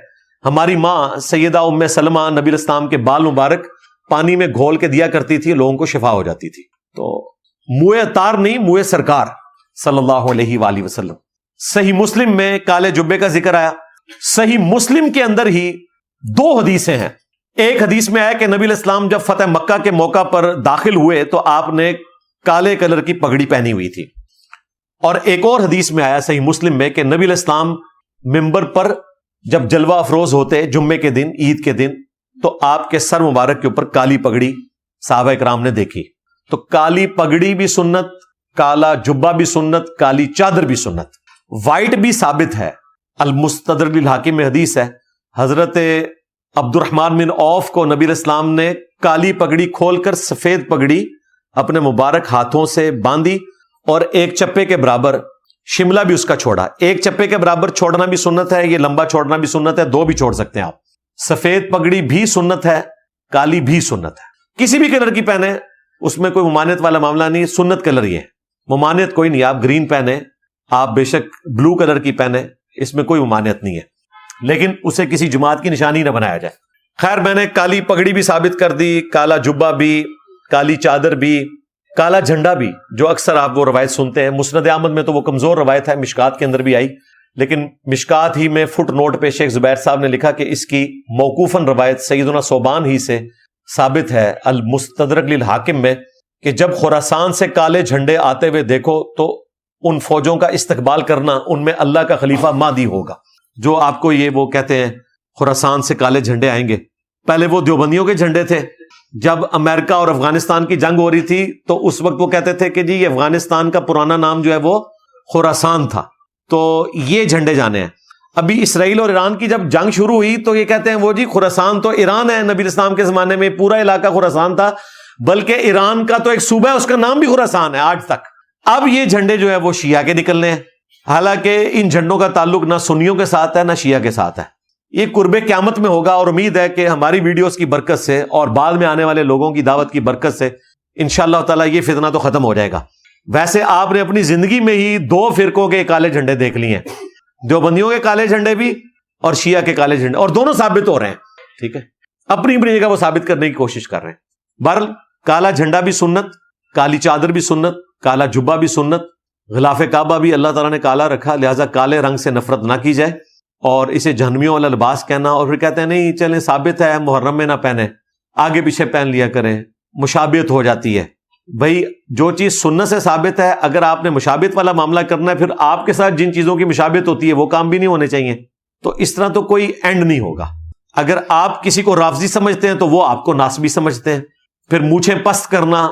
ہماری ماں سیدہ ام سلمہ نبی الاسلام کے بال مبارک پانی میں گھول کے دیا کرتی تھی، لوگوں کو شفا ہو جاتی تھی۔ تو موئے تار نہیں، موئے سرکار صلی اللہ علیہ وآلہ وسلم۔ صحیح مسلم میں کالے جبے کا ذکر آیا۔ صحیح مسلم کے اندر ہی 2 حدیثیں ہیں۔ ایک حدیث میں آیا کہ نبی الاسلام جب فتح مکہ کے موقع پر داخل ہوئے تو آپ نے کالے کلر کی پگڑی پہنی ہوئی تھی، اور ایک اور حدیث میں آیا صحیح مسلم میں کہ نبی الاسلام ممبر پر جب جلوہ افروز ہوتے جمعے کے دن، عید کے دن، تو آپ کے سر مبارک کے اوپر کالی پگڑی صحابہ کرام نے دیکھی۔ تو کالی پگڑی بھی سنت، کالا جبہ بھی سنت، کالی چادر بھی سنت، وائٹ بھی ثابت ہے۔ المستدرک للحاکم میں حدیث ہے، حضرت عبد الرحمن بن عوف کو نبی الاسلام نے کالی پگڑی کھول کر سفید پگڑی اپنے مبارک ہاتھوں سے باندھی، اور ایک چپے کے برابر شملہ بھی اس کا چھوڑا۔ ایک چپے کے برابر چھوڑنا بھی سنت ہے، یہ لمبا چھوڑنا بھی سنت ہے، 2 بھی چھوڑ سکتے ہیں آپ۔ سفید پگڑی بھی سنت ہے، کالی بھی سنت ہے، کسی بھی کلر کی پہنے، اس میں کوئی ممانعت والا معاملہ نہیں، سنت کلر ہی ہے، ممانعت کوئی نہیں۔ آپ گرین پہنے، آپ بے شک بلو کلر کی پہنے، اس میں کوئی ممانعت نہیں ہے، لیکن اسے کسی جماعت کی نشانی نہ بنایا جائے۔ خیر، میں نے کالی پگڑی بھی ثابت کر دی، کالا جبہ بھی، کالی چادر بھی، کالا جھنڈا بھی، جو اکثر آپ وہ روایت سنتے ہیں۔ مسند احمد میں تو وہ کمزور روایت ہے، مشکات کے اندر بھی آئی، لیکن مشکات ہی میں فٹ نوٹ پہ شیخ زبیر صاحب نے لکھا کہ اس کی موقوفاً روایت سیدنا صوبان ہی سے ثابت ہے المستدرک للحاکم میں کہ جب خراسان سے کالے جھنڈے آتے ہوئے دیکھو تو ان فوجوں کا استقبال کرنا، ان میں اللہ کا خلیفہ مہدی ہوگا۔ جو آپ کو یہ وہ کہتے ہیں خراسان سے کالے جھنڈے آئیں گے، پہلے وہ دیوبندیوں کے جھنڈے تھے۔ جب امریکہ اور افغانستان کی جنگ ہو رہی تھی تو اس وقت وہ کہتے تھے کہ جی یہ افغانستان کا پرانا نام جو ہے وہ خراسان تھا، تو یہ جھنڈے جانے ہیں۔ ابھی اسرائیل اور ایران کی جب جنگ شروع ہوئی تو یہ کہتے ہیں وہ جی خراسان تو ایران ہے، نبی اسلام کے زمانے میں پورا علاقہ خراسان تھا، بلکہ ایران کا تو ایک صوبہ ہے، اس کا نام بھی خراسان ہے آج تک۔ اب یہ جھنڈے جو ہے وہ شیعہ کے نکلنے ہیں، حالانکہ ان جھنڈوں کا تعلق نہ سنیوں کے ساتھ ہے نہ شیعہ کے ساتھ ہے۔ یہ قرب قیامت میں ہوگا، اور امید ہے کہ ہماری ویڈیوز کی برکت سے اور بعد میں آنے والے لوگوں کی دعوت کی برکت سے انشاءاللہ تعالیٰ یہ فتنہ تو ختم ہو جائے گا۔ ویسے آپ نے اپنی زندگی میں ہی 2 فرقوں کے کالے جھنڈے دیکھ لیے ہیں، دیوبندیوں کے کالے جھنڈے بھی اور شیعہ کے کالے جھنڈے، اور دونوں ثابت ہو رہے ہیں، ٹھیک ہے، اپنی اپنی جگہ وہ ثابت کرنے کی کوشش کر رہے ہیں۔ بہرحال کالا جھنڈا بھی سنت، کالی چادر بھی سنت، کالا جبہ بھی سنت، غلاف کعبہ بھی اللہ تعالیٰ نے کالا رکھا، لہٰذا کالے رنگ سے نفرت نہ کی جائے، اور اسے جہنمیوں والا لباس کہنا، اور پھر کہتے ہیں نہیں چلیں ثابت ہے محرم میں نہ پہنے، آگے پیچھے پہن لیا کریں، مشابہت ہو جاتی ہے۔ بھائی جو چیز سنت سے ثابت ہے، اگر آپ نے مشابہت والا معاملہ کرنا ہے، پھر آپ کے ساتھ جن چیزوں کی مشابہت ہوتی ہے وہ کام بھی نہیں ہونے چاہیے، تو اس طرح تو کوئی اینڈ نہیں ہوگا۔ اگر آپ کسی کو رافضی سمجھتے ہیں تو وہ آپ کو ناسبی سمجھتے ہیں، پھر مونچھیں پست کرنا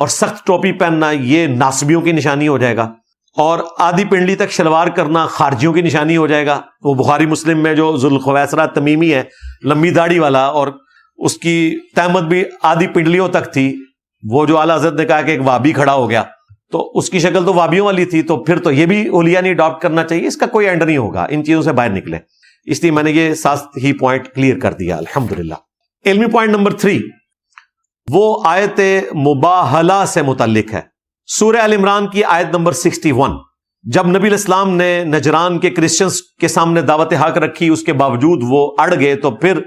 اور سخت ٹوپی پہننا یہ ناسبیوں کی نشانی ہو جائے گا، اور آدھی پنڈلی تک شلوار کرنا خارجیوں کی نشانی ہو جائے گا۔ وہ بخاری مسلم میں جو ذوالخویسرہ تمیمی ہے، لمبی داڑھی والا، اور اس کی تہمت بھی آدھی پنڈلیوں تک تھی، وہ جو اعلیٰ حضرت نے کہا کہ ایک وابی کھڑا ہو گیا تو اس کی شکل تو وابیوں والی تھی، تو پھر تو یہ بھی اولیاء نہیں اڈاپٹ کرنا چاہیے۔ اس کا کوئی اینڈ نہیں ہوگا، ان چیزوں سے باہر نکلے، اس لیے میں نے یہ ساتھ ہی پوائنٹ کلیئر کر دیا الحمدللہ۔ علمی پوائنٹ نمبر 3 وہ آیت مباہلہ سے متعلق ہے، سورہ ال عمران کی آیت نمبر 61۔ جب نبی علیہ السلام نے نجران کے کرسچنز کے سامنے دعوت حق رکھی، اس کے باوجود وہ اڑ گئے، تو پھر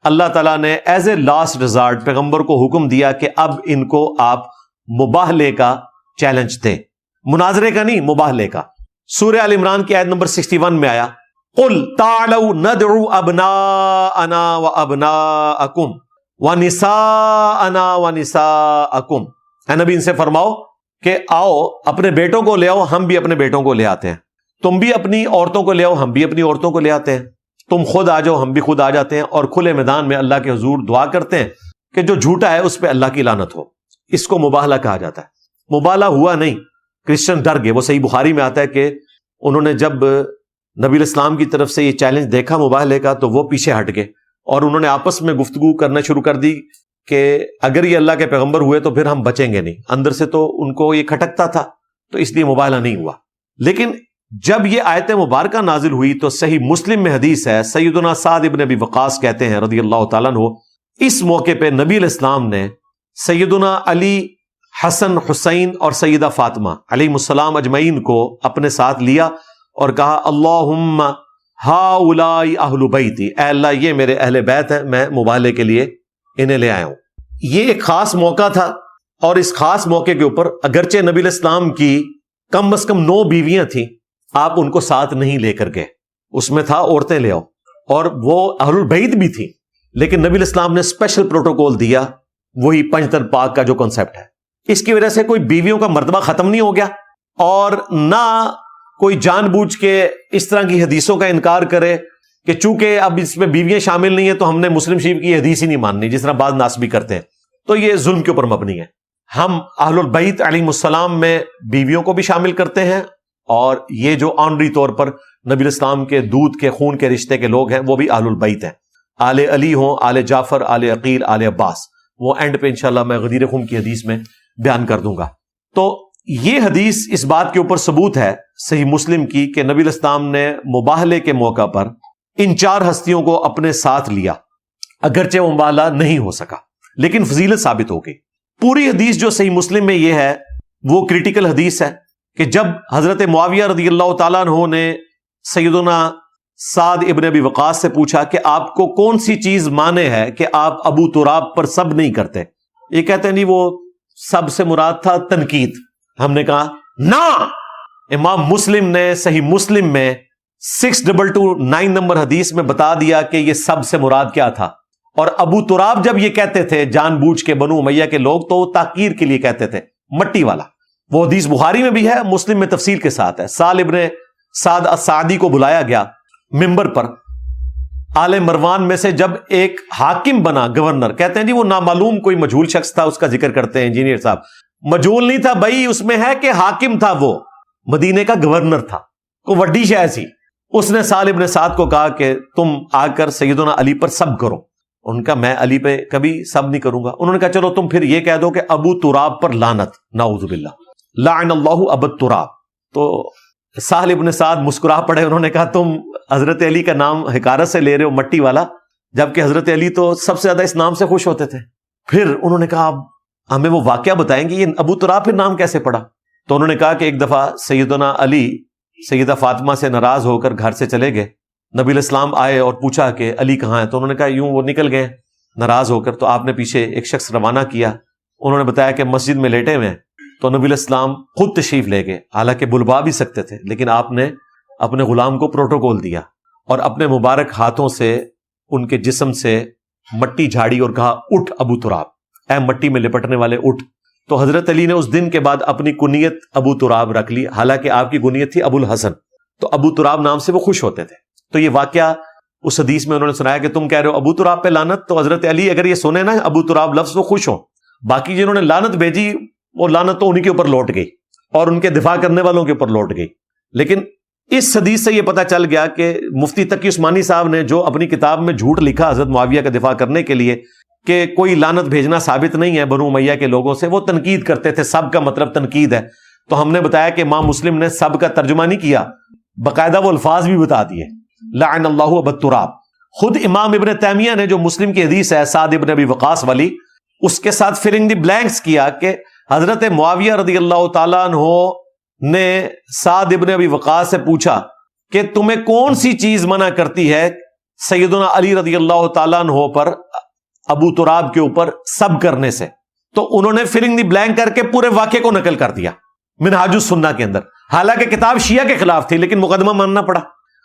اللہ تعالیٰ نے ایز اے لاسٹ ریزارٹ پیغمبر کو حکم دیا کہ اب ان کو آپ مباہلے کا چیلنج دیں، مناظرے کا نہیں، مباہلے کا۔ سورہ آل عمران کی آیت نمبر 61 میں آیا قُلْ تَعْلَوْا نَدْعُ أَبْنَاءَنَا وَأَبْنَاءَكُمْ وَنِسَاءَنَا وَنِسَاءَكُمْ، اے نبی ان سے فرماؤ کہ آؤ اپنے بیٹوں کو لے آؤ، ہم بھی اپنے بیٹوں کو لے آتے ہیں، تم بھی اپنی عورتوں کو لے آؤ، ہم بھی اپنی عورتوں کو لے آتے ہیں، تم خود آ جاؤ، ہم بھی خود آ جاتے ہیں، اور کھلے میدان میں اللہ کے حضور دعا کرتے ہیں کہ جو جھوٹا ہے اس پہ اللہ کی لعنت ہو۔ اس کو مباہلہ کہا جاتا ہے۔ مباہلہ ہوا نہیں، کرسچن ڈر گئے۔ وہ صحیح بخاری میں آتا ہے کہ انہوں نے جب نبی علیہ السلام کی طرف سے یہ چیلنج دیکھا مباہلے کا تو وہ پیچھے ہٹ گئے، اور انہوں نے آپس میں گفتگو کرنا شروع کر دی کہ اگر یہ اللہ کے پیغمبر ہوئے تو پھر ہم بچیں گے نہیں۔ اندر سے تو ان کو یہ کھٹکتا تھا، تو اس لیے مباہلہ نہیں ہوا۔ لیکن جب یہ آیت مبارکہ نازل ہوئی تو صحیح مسلم میں حدیث ہے، سیدنا سعد ابن ابی وقاص کہتے ہیں رضی اللہ تعالیٰ عنہ، اس موقع پہ نبی علیہ السلام نے سیدنا علی، حسن، حسین اور سیدہ فاطمہ علیہم السلام اجمعین کو اپنے ساتھ لیا اور کہا اللہم ہؤلاء اہل بیتی، اے اللہ یہ میرے اہل بیت ہیں، میں مباہلے کے لیے انہیں لے آیا ہوں۔ یہ ایک خاص موقع تھا، اور اس خاص موقع کے اوپر اگرچہ نبی علیہ السلام کی کم از کم 9 بیویاں تھیں، آپ ان کو ساتھ نہیں لے کر گئے، اس میں تھا عورتیں لے آؤ، اور وہ اہل البیت بھی تھیں، لیکن نبی علیہ السلام نے اسپیشل پروٹوکول دیا، وہی پنجتن پاک کا جو کنسپٹ ہے۔ اس کی وجہ سے کوئی بیویوں کا مرتبہ ختم نہیں ہو گیا، اور نہ کوئی جان بوجھ کے اس طرح کی حدیثوں کا انکار کرے کہ چونکہ اب اس میں بیویاں شامل نہیں ہیں تو ہم نے مسلم شریف کی حدیث ہی نہیں ماننی، جس طرح بعض ناس بھی کرتے ہیں۔ تو یہ ظلم کے اوپر مبنی ہے۔ ہم اہل البیت علیہم السلام میں بیویوں کو بھی شامل کرتے ہیں، اور یہ جو آنری طور پر نبی علیہ السلام کے دودھ کے خون کے رشتے کے لوگ ہیں وہ بھی اہل البیت ہیں، آل علی ہوں، آل جعفر، آل عقیل، آل عباس، وہ اینڈ پہ انشاءاللہ میں غدیر خم کی حدیث میں بیان کر دوں گا۔ تو یہ حدیث اس بات کے اوپر ثبوت ہے صحیح مسلم کی کہ نبی علیہ السلام نے مباہلے کے موقع پر ان 4 ہستیوں کو اپنے ساتھ لیا، اگرچہ وہ مباہلہ نہیں ہو سکا لیکن فضیلت ثابت ہو گئی۔ پوری حدیث جو صحیح مسلم میں یہ ہے وہ کریٹیکل حدیث ہے کہ جب حضرت معاویہ رضی اللہ تعالیٰ عنہ نے سیدنا سعد ابن ابی وقاص سے پوچھا کہ آپ کو کون سی چیز مانے ہے کہ آپ ابو تراب پر سب نہیں کرتے، یہ کہتے ہیں نہیں وہ سب سے مراد تھا تنقید۔ ہم نے کہا نا، امام مسلم نے صحیح مسلم میں 6229 نمبر حدیث میں بتا دیا کہ یہ سب سے مراد کیا تھا، اور ابو تراب جب یہ کہتے تھے جان بوجھ کے بنو امیہ کے لوگ تو وہ تحقیر کے لیے کہتے تھے، مٹی والا۔ وہ حدیث بخاری میں بھی ہے، مسلم میں تفصیل کے ساتھ ہے۔ سال ابن سعد السعدی کو بلایا گیا ممبر پر، آل مروان میں سے جب ایک حاکم بنا، گورنر، کہتے ہیں جی وہ نامعلوم کوئی مجہول شخص تھا، اس کا ذکر کرتے ہیں انجینئر صاحب، مجہول نہیں تھا بھائی، اس میں ہے کہ حاکم تھا، وہ مدینے کا گورنر تھا، کو وڈی شے سی۔ اس نے سال ابن سعد کو کہا کہ تم آ کر سیدنا علی پر سب کرو۔ ان کا میں علی پہ کبھی سب نہیں کروں گا۔ انہوں نے کہا چلو تم پھر یہ کہہ دو کہ ابو تراب پر لعنت، نعوذ باللہ، لعن اللہ ابو تراب۔ تو سہل ابن سعد مسکرا پڑے، انہوں نے کہا تم حضرت علی کا نام حکارت سے لے رہے ہو، مٹی والا، جبکہ حضرت علی تو سب سے زیادہ اس نام سے خوش ہوتے تھے۔ پھر انہوں نے کہا ہمیں وہ واقعہ بتائیں گے، یہ ابو تراب پھر نام کیسے پڑا؟ تو انہوں نے کہا کہ ایک دفعہ سیدنا علی سیدہ فاطمہ سے ناراض ہو کر گھر سے چلے گئے، نبی علیہ السلام آئے اور پوچھا کہ علی کہاں ہے، تو انہوں نے کہا یوں وہ نکل گئے ناراض ہو کر۔ تو آپ نے پیچھے ایک شخص روانہ کیا، انہوں نے بتایا کہ مسجد میں لیٹے ہوئے ہیں، تو نبی علیہ السلام خود تشریف لے گئے، حالانکہ بلوا بھی سکتے تھے، لیکن آپ نے اپنے غلام کو پروٹوکول دیا اور اپنے مبارک ہاتھوں سے ان کے جسم سے مٹی جھاڑی اور کہا اٹھ ابو تراب، اے مٹی میں لپٹنے والے اٹھ۔ تو حضرت علی نے اس دن کے بعد اپنی کنیت ابو تراب رکھ لی، حالانکہ آپ کی کنیت تھی ابو الحسن، تو ابو تراب نام سے وہ خوش ہوتے تھے۔ تو یہ واقعہ اس حدیث میں انہوں نے سنایا کہ تم کہہ رہے ہو ابو تراب پہ لعنت، تو حضرت علی اگر یہ سنے نا ابو تراب لفظ، وہ خوش ہوں، باقی جنہوں نے لعنت بھیجی وہ لعنت تو انہی کے اوپر لوٹ گئی اور ان کے دفاع کرنے والوں کے اوپر لوٹ گئی۔ لیکن اس حدیث سے یہ پتہ چل گیا کہ مفتی تقی عثمانی صاحب نے جو اپنی کتاب میں جھوٹ لکھا حضرت معاویہ کا دفاع کرنے کے لیے کہ کوئی لعنت بھیجنا ثابت نہیں ہے بنو امیہ کے لوگوں سے، وہ تنقید کرتے تھے، سب کا مطلب تنقید ہے۔ تو ہم نے بتایا کہ امام مسلم نے سب کا ترجمہ نہیں کیا، باقاعدہ وہ الفاظ بھی بتا دیے، لعن اللہ ابو تراب۔ خود امام ابن تیمیہ نے جو مسلم کی حدیث ہے سعد ابن ابی وقاص والی، اس کے ساتھ فلنگ دی بلینکس کیا کہ حضرت معاویہ رضی اللہ تعالیٰ عنہ نے سعد ابن ابی وقاص سے پوچھا کہ تمہیں کون سی چیز منع کرتی ہے سیدنا علی رضی اللہ تعالیٰ عنہ پر ابو تراب کے اوپر سب کرنے سے؟ تو انہوں نے فلنگ دی بلینک کر کے پورے واقعے کو نقل کر دیا منہاج السنہ کے اندر، حالانکہ کتاب شیعہ کے خلاف تھی لیکن مقدمہ ماننا پڑا۔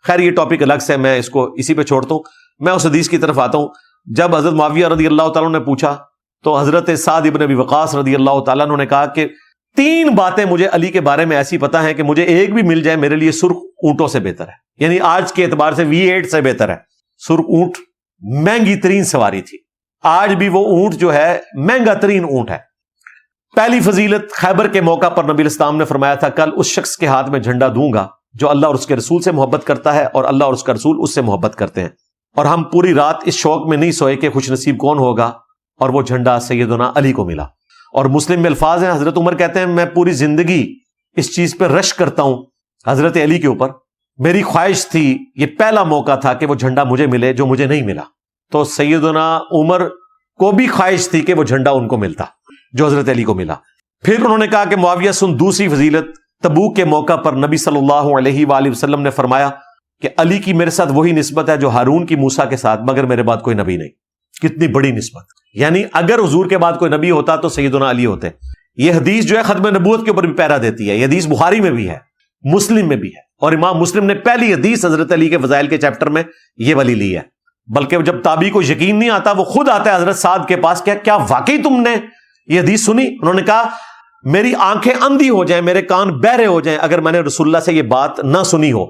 خیر یہ ٹاپک الگ سے، میں اس کو اسی پہ چھوڑتا ہوں، میں اس حدیث کی طرف آتا ہوں۔ جب حضرت معاویہ رضی اللہ تعالیٰ نے پوچھا تو حضرت سعد ابن ابی وقاص رضی اللہ تعالیٰ نے کہا کہ 3 باتیں مجھے علی کے بارے میں ایسی پتہ ہیں کہ مجھے ایک بھی مل جائے میرے لیے سرخ اونٹوں سے بہتر ہے، یعنی آج کے اعتبار سے V8 سے بہتر ہے۔ سرخ اونٹ مہنگی ترین سواری تھی، آج بھی وہ اونٹ جو ہے مہنگا ترین اونٹ ہے۔ پہلی فضیلت، خیبر کے موقع پر نبی الاسلام نے فرمایا تھا کل اس شخص کے ہاتھ میں جھنڈا دوں گا جو اللہ اور اس کے رسول سے محبت کرتا ہے اور اللہ اور اس کا رسول اس سے محبت کرتے ہیں، اور ہم پوری رات اس شوق میں نہیں سوئے کہ خوش نصیب کون ہوگا، اور وہ جھنڈا سیدنا علی کو ملا۔ اور مسلم میں الفاظ ہیں، حضرت عمر کہتے ہیں میں پوری زندگی اس چیز پہ رش کرتا ہوں حضرت علی کے اوپر، میری خواہش تھی یہ پہلا موقع تھا کہ وہ جھنڈا مجھے ملے جو مجھے نہیں ملا۔ تو سیدنا عمر کو بھی خواہش تھی کہ وہ جھنڈا ان کو ملتا جو حضرت علی کو ملا۔ پھر انہوں نے کہا کہ معاویہ سن دوسری فضیلت، تبوک کے موقع پر نبی صلی اللہ علیہ وآلہ وسلم نے فرمایا کہ علی کی میرے ساتھ وہی نسبت ہے جو ہارون کی موسیٰ کے ساتھ، مگر میرے بعد کوئی نبی نہیں۔ کتنی بڑی نسبت، یعنی اگر حضور کے بعد کوئی نبی ہوتا تو سیدنا علی ہوتے۔ یہ حدیث جو ہے ختم نبوت کے اوپر بھی پیرا دیتی ہے، یہ حدیث بخاری میں بھی ہے، مسلم میں بھی ہے، اور امام مسلم نے پہلی حدیث حضرت علی کے فضائل کے چیپٹر میں یہ والی لی ہے۔ بلکہ جب تابعی کو یقین نہیں آتا وہ خود آتا ہے حضرت سعد کے پاس، کیا واقعی تم نے یہ حدیث سنی؟ انہوں نے کہا میری آنکھیں اندھی ہو جائیں، میرے کان بہرے ہو جائیں اگر میں نے رسول اللہ سے یہ بات نہ سنی ہو۔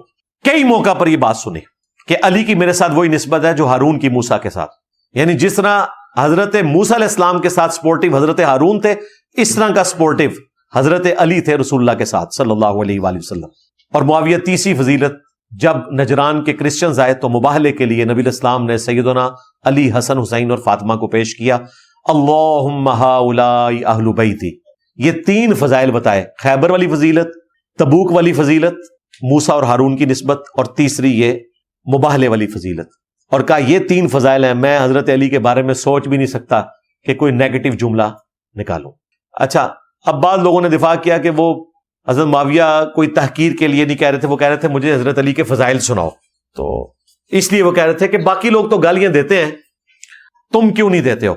کئی موقع پر یہ بات سنی کہ علی کی میرے ساتھ وہی نسبت ہے جو ہارون کی موسیٰ کے ساتھ، یعنی جس طرح حضرت موسیٰ علیہ السلام کے ساتھ سپورٹیو حضرت ہارون تھے، اس طرح کا سپورٹیو حضرت علی تھے رسول اللہ کے ساتھ صلی اللہ علیہ وآلہ وسلم۔ اور معاویہ تیسری فضیلت، جب نجران کے کرسچنز آئے تو مباہلے کے لیے نبی الاسلام نے سیدنا علی، حسن، حسین اور فاطمہ کو پیش کیا، اللہم ہؤلاء اہل بیتی۔ یہ 3 فضائل بتائے، خیبر والی فضیلت، تبوک والی فضیلت، موسیٰ اور ہارون کی نسبت، اور تیسری یہ مباہلے والی فضیلت، اور کہا یہ 3 فضائل ہیں، میں حضرت علی کے بارے میں سوچ بھی نہیں سکتا کہ کوئی نیگیٹو جملہ نکالوں۔ اچھا، اب بعض لوگوں نے دفاع کیا کہ وہ حضرت معاویہ کوئی تحقیر کے لیے نہیں کہہ رہے تھے، وہ کہہ رہے تھے مجھے حضرت علی کے فضائل سناؤ، تو اس لیے وہ کہہ رہے تھے کہ باقی لوگ تو گالیاں دیتے ہیں، تم کیوں نہیں دیتے ہو؟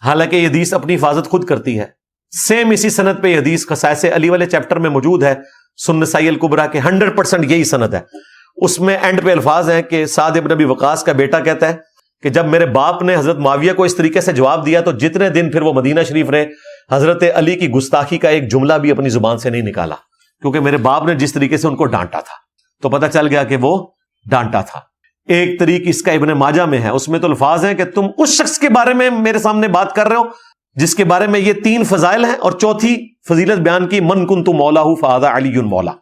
حالانکہ یہ حدیث اپنی حفاظت خود کرتی ہے۔ سیم اسی سند پہ یہ حدیث خصائص علی والے چیپٹر میں موجود ہے، سنن نسائی الکبریٰ کے 100% یہی سند ہے۔ اس میں اینڈ پہ الفاظ ہیں کہ سعد ابن ابی وقاص کا بیٹا کہتا ہے کہ جب میرے باپ نے حضرت معاویہ کو اس طریقے سے جواب دیا تو جتنے دن پھر وہ مدینہ شریف رہے حضرت علی کی گستاخی کا ایک جملہ بھی اپنی زبان سے نہیں نکالا، کیونکہ میرے باپ نے جس طریقے سے ان کو ڈانٹا تھا تو پتہ چل گیا کہ وہ ڈانٹا تھا۔ ایک طریق اس کا ابن ماجہ میں ہے، اس میں تو الفاظ ہیں کہ تم اس شخص کے بارے میں میرے سامنے بات کر رہے ہو جس کے بارے میں یہ 3 فضائل ہیں، اور چوتھی فضیلت بیان کی من کنت مولا فہذا علی مولا،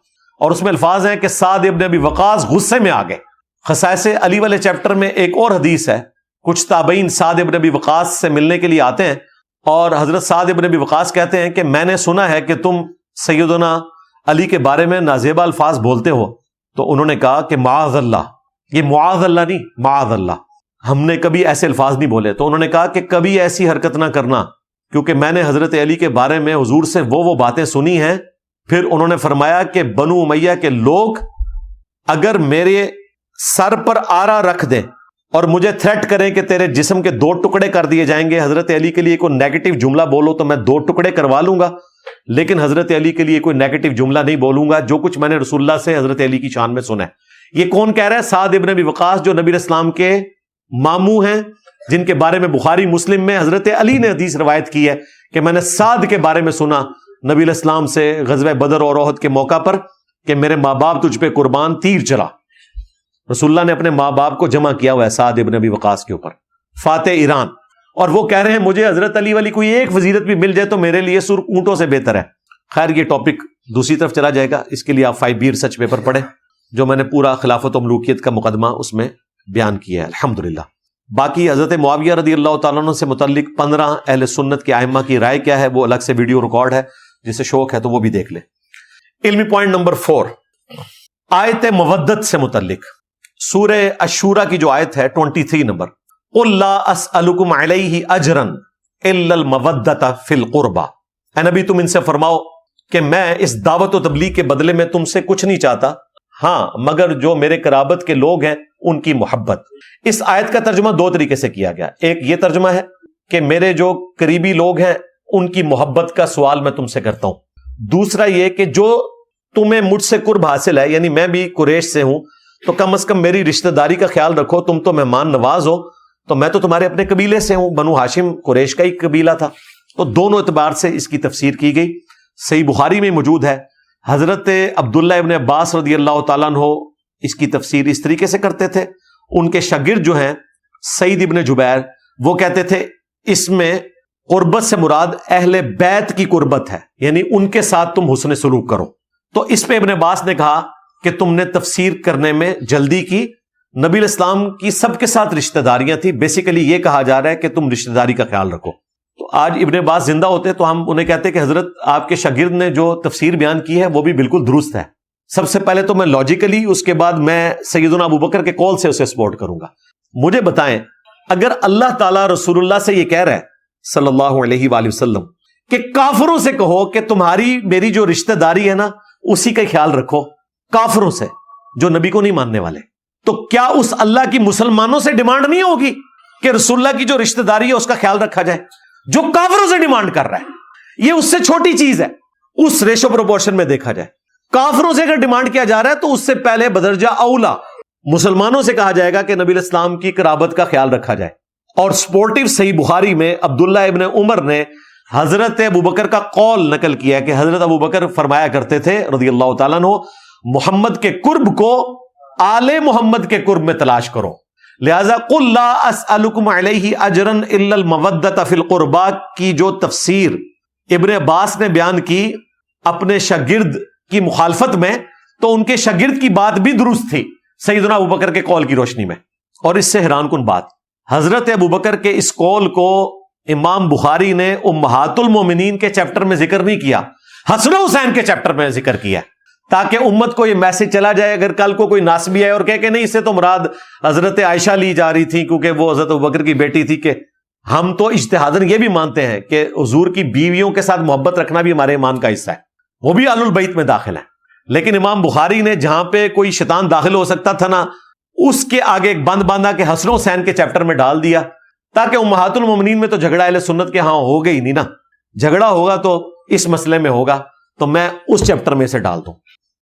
اور اس میں الفاظ ہیں کہ سعد ابن ابی وقاص غصے میں آ گئے۔ خصائص علی والے چیپٹر میں ایک اور حدیث ہے، کچھ تابعین سعد ابن ابی وقاص سے ملنے کے لیے آتے ہیں اور حضرت سعد ابن ابی وقاص کہتے ہیں کہ میں نے سنا ہے کہ تم سیدنا علی کے بارے میں نازیبا الفاظ بولتے ہو، تو انہوں نے کہا کہ معاذ اللہ، یہ معاذ اللہ نہیں، معاذ اللہ، ہم نے کبھی ایسے الفاظ نہیں بولے۔ تو انہوں نے کہا کہ کبھی ایسی حرکت نہ کرنا، کیونکہ میں نے حضرت علی کے بارے میں حضور سے وہ باتیں سنی ہیں۔ پھر انہوں نے فرمایا کہ بنو امیہ کے لوگ اگر میرے سر پر آرا رکھ دیں اور مجھے تھریٹ کریں کہ تیرے جسم کے 2 ٹکڑے کر دیے جائیں گے، حضرت علی کے لیے کوئی نیگیٹو جملہ بولو تو میں 2 ٹکڑے کروا لوں گا، لیکن حضرت علی کے لیے کوئی نیگیٹو جملہ نہیں بولوں گا، جو کچھ میں نے رسول اللہ سے حضرت علی کی شان میں سنا ہے۔ یہ کون کہہ رہا ہے؟ سعد ابن ابی وقاص، جو نبی اسلام کے ماموں ہیں، جن کے بارے میں بخاری مسلم میں حضرت علی نے حدیث روایت کی ہے کہ میں نے سعد کے بارے میں سنا نبی علیہ السلام سے غزوہ بدر اور احد کے موقع پر کہ میرے ماں باپ تجھ پہ قربان، تیر چلا۔ رسول اللہ نے اپنے ماں باپ کو جمع کیا ہوا ہے سعد ابن ابی وقاص کے اوپر، فاتح ایران، اور وہ کہہ رہے ہیں مجھے حضرت علی والی کوئی ایک فضیلت بھی مل جائے تو میرے لیے سرخ اونٹوں سے بہتر ہے۔ خیر یہ ٹاپک دوسری طرف چلا جائے گا، اس کے لیے آپ 5B ریسرچ پیپر پڑھیں جو میں نے پورا خلافت و ملوکیت کا مقدمہ اس میں بیان کیا ہے الحمدللہ۔ باقی حضرت معاویہ رضی اللہ تعالیٰ عنہ سے متعلق 15 اہل سنت کے ائمہ کی رائے کیا ہے، وہ الگ سے ویڈیو ریکارڈ ہے، جسے شوق ہے تو وہ بھی دیکھ لیں۔ علمی پوائنٹ نمبر 4، آیت مودت سے متعلق سورہ الشورى کی جو آیت ہے 23 نمبر، قُلْ لَا أَسْأَلُكُمْ عَلَيْهِ أَجْرًا إِلَّا الْمَوَدَّةَ فِي الْقُرْبَى، اے نبی تم ان سے فرماؤ کہ میں اس دعوت و تبلیغ کے بدلے میں تم سے کچھ نہیں چاہتا، ہاں مگر جو میرے قرابت کے لوگ ہیں ان کی محبت۔ اس آیت کا ترجمہ دو طریقے سے کیا گیا، ایک یہ ترجمہ ہے کہ میرے جو قریبی لوگ ہیں ان کی محبت کا سوال میں تم سے کرتا ہوں، دوسرا یہ کہ جو تمہیں مجھ سے قرب حاصل ہے، یعنی میں بھی قریش سے ہوں تو کم از کم میری رشتہ داری کا خیال رکھو، تم تو مہمان نواز ہو، تو میں تو تمہارے اپنے قبیلے سے ہوں، بنو ہاشم قریش کا ہی قبیلہ تھا۔ تو دونوں اعتبار سے اس کی تفسیر کی گئی۔ صحیح بخاری میں موجود ہے، حضرت عبداللہ ابن عباس رضی اللہ تعالیٰ عنہ اس کی تفسیر اس طریقے سے کرتے تھے، ان کے شاگرد جو ہیں سعید ابن جبیر وہ کہتے تھے اس میں قربت سے مراد اہل بیت کی قربت ہے، یعنی ان کے ساتھ تم حسن سلوک کرو۔ تو اس پہ ابن عباس نے کہا کہ تم نے تفسیر کرنے میں جلدی کی، نبی علیہ السلام کی سب کے ساتھ رشتہ داریاں تھیں، بیسیکلی یہ کہا جا رہا ہے کہ تم رشتہ داری کا خیال رکھو۔ تو آج ابن عباس زندہ ہوتے تو ہم انہیں کہتے کہ حضرت آپ کے شاگرد نے جو تفسیر بیان کی ہے وہ بھی بالکل درست ہے۔ سب سے پہلے تو میں لاجیکلی، اس کے بعد میں سیدنا ابو بکر کے قول سے اسے سپورٹ کروں گا۔ مجھے بتائیں، اگر اللہ تعالیٰ رسول اللہ سے یہ کہہ رہا ہے صلی اللہ علیہ وآلہ وسلم کہ کافروں سے کہو کہ تمہاری میری جو رشتہ داری ہے نا اسی کا خیال رکھو، کافروں سے جو نبی کو نہیں ماننے والے، تو کیا اس اللہ کی مسلمانوں سے ڈیمانڈ نہیں ہوگی کہ رسول اللہ کی جو رشتہ داری ہے اس کا خیال رکھا جائے؟ جو کافروں سے ڈیمانڈ کر رہا ہے یہ اس سے چھوٹی چیز ہے، اس ریشو پروپورشن میں دیکھا جائے۔ کافروں سے اگر ڈیمانڈ کیا جا رہا ہے تو اس سے پہلے بدرجہ اولا مسلمانوں سے کہا جائے گا کہ نبی علیہ السلام کی قرابت کا خیال رکھا جائے۔ اور سپورٹیو صحیح بخاری میں عبداللہ ابن عمر نے حضرت ابو بکر کا قول نقل کیا کہ حضرت ابو بکر فرمایا کرتے تھے رضی اللہ تعالیٰ عنہ، محمد کے قرب کو آل محمد کے قرب میں تلاش کرو، لہذا قل لا اسألکم علیہ اجرا الا المودۃ فی القربى کی جو تفسیر ابن عباس نے بیان کی اپنے شاگرد کی مخالفت میں، تو ان کے شاگرد کی بات بھی درست تھی سیدنا ابو بکر کے قول کی روشنی میں۔ اور اس سے حیران کن بات، حضرت ابو بکر کے اس قول کو امام بخاری نے امہات المومنین کے چیپٹر میں ذکر نہیں کیا، حسن و حسین کے چیپٹر میں ذکر کیا، تاکہ امت کو یہ میسج چلا جائے اگر کل کو کوئی ناسبی ہے اور کہے کہ نہیں اس سے تو مراد حضرت عائشہ لی جا رہی تھی کیونکہ وہ حضرت ابوبکر کی بیٹی تھی، کہ ہم تو اجتہاداً یہ بھی مانتے ہیں کہ حضور کی بیویوں کے ساتھ محبت رکھنا بھی ہمارے ایمان کا حصہ ہے، وہ بھی آل البیت میں داخل ہے۔ لیکن امام بخاری نے جہاں پہ کوئی شیطان داخل ہو سکتا تھا نا، اس کے آگے ایک بند باندھا کہ حسن و حسین کے چیپٹر میں ڈال دیا، تاکہ امہات المومنین میں تو جھگڑا اہل سنت کے ہاں ہو گئی نہیں نا، جھگڑا ہوگا تو اس مسئلے میں ہوگا، تو میں اس چیپٹر میں سے ڈال دوں۔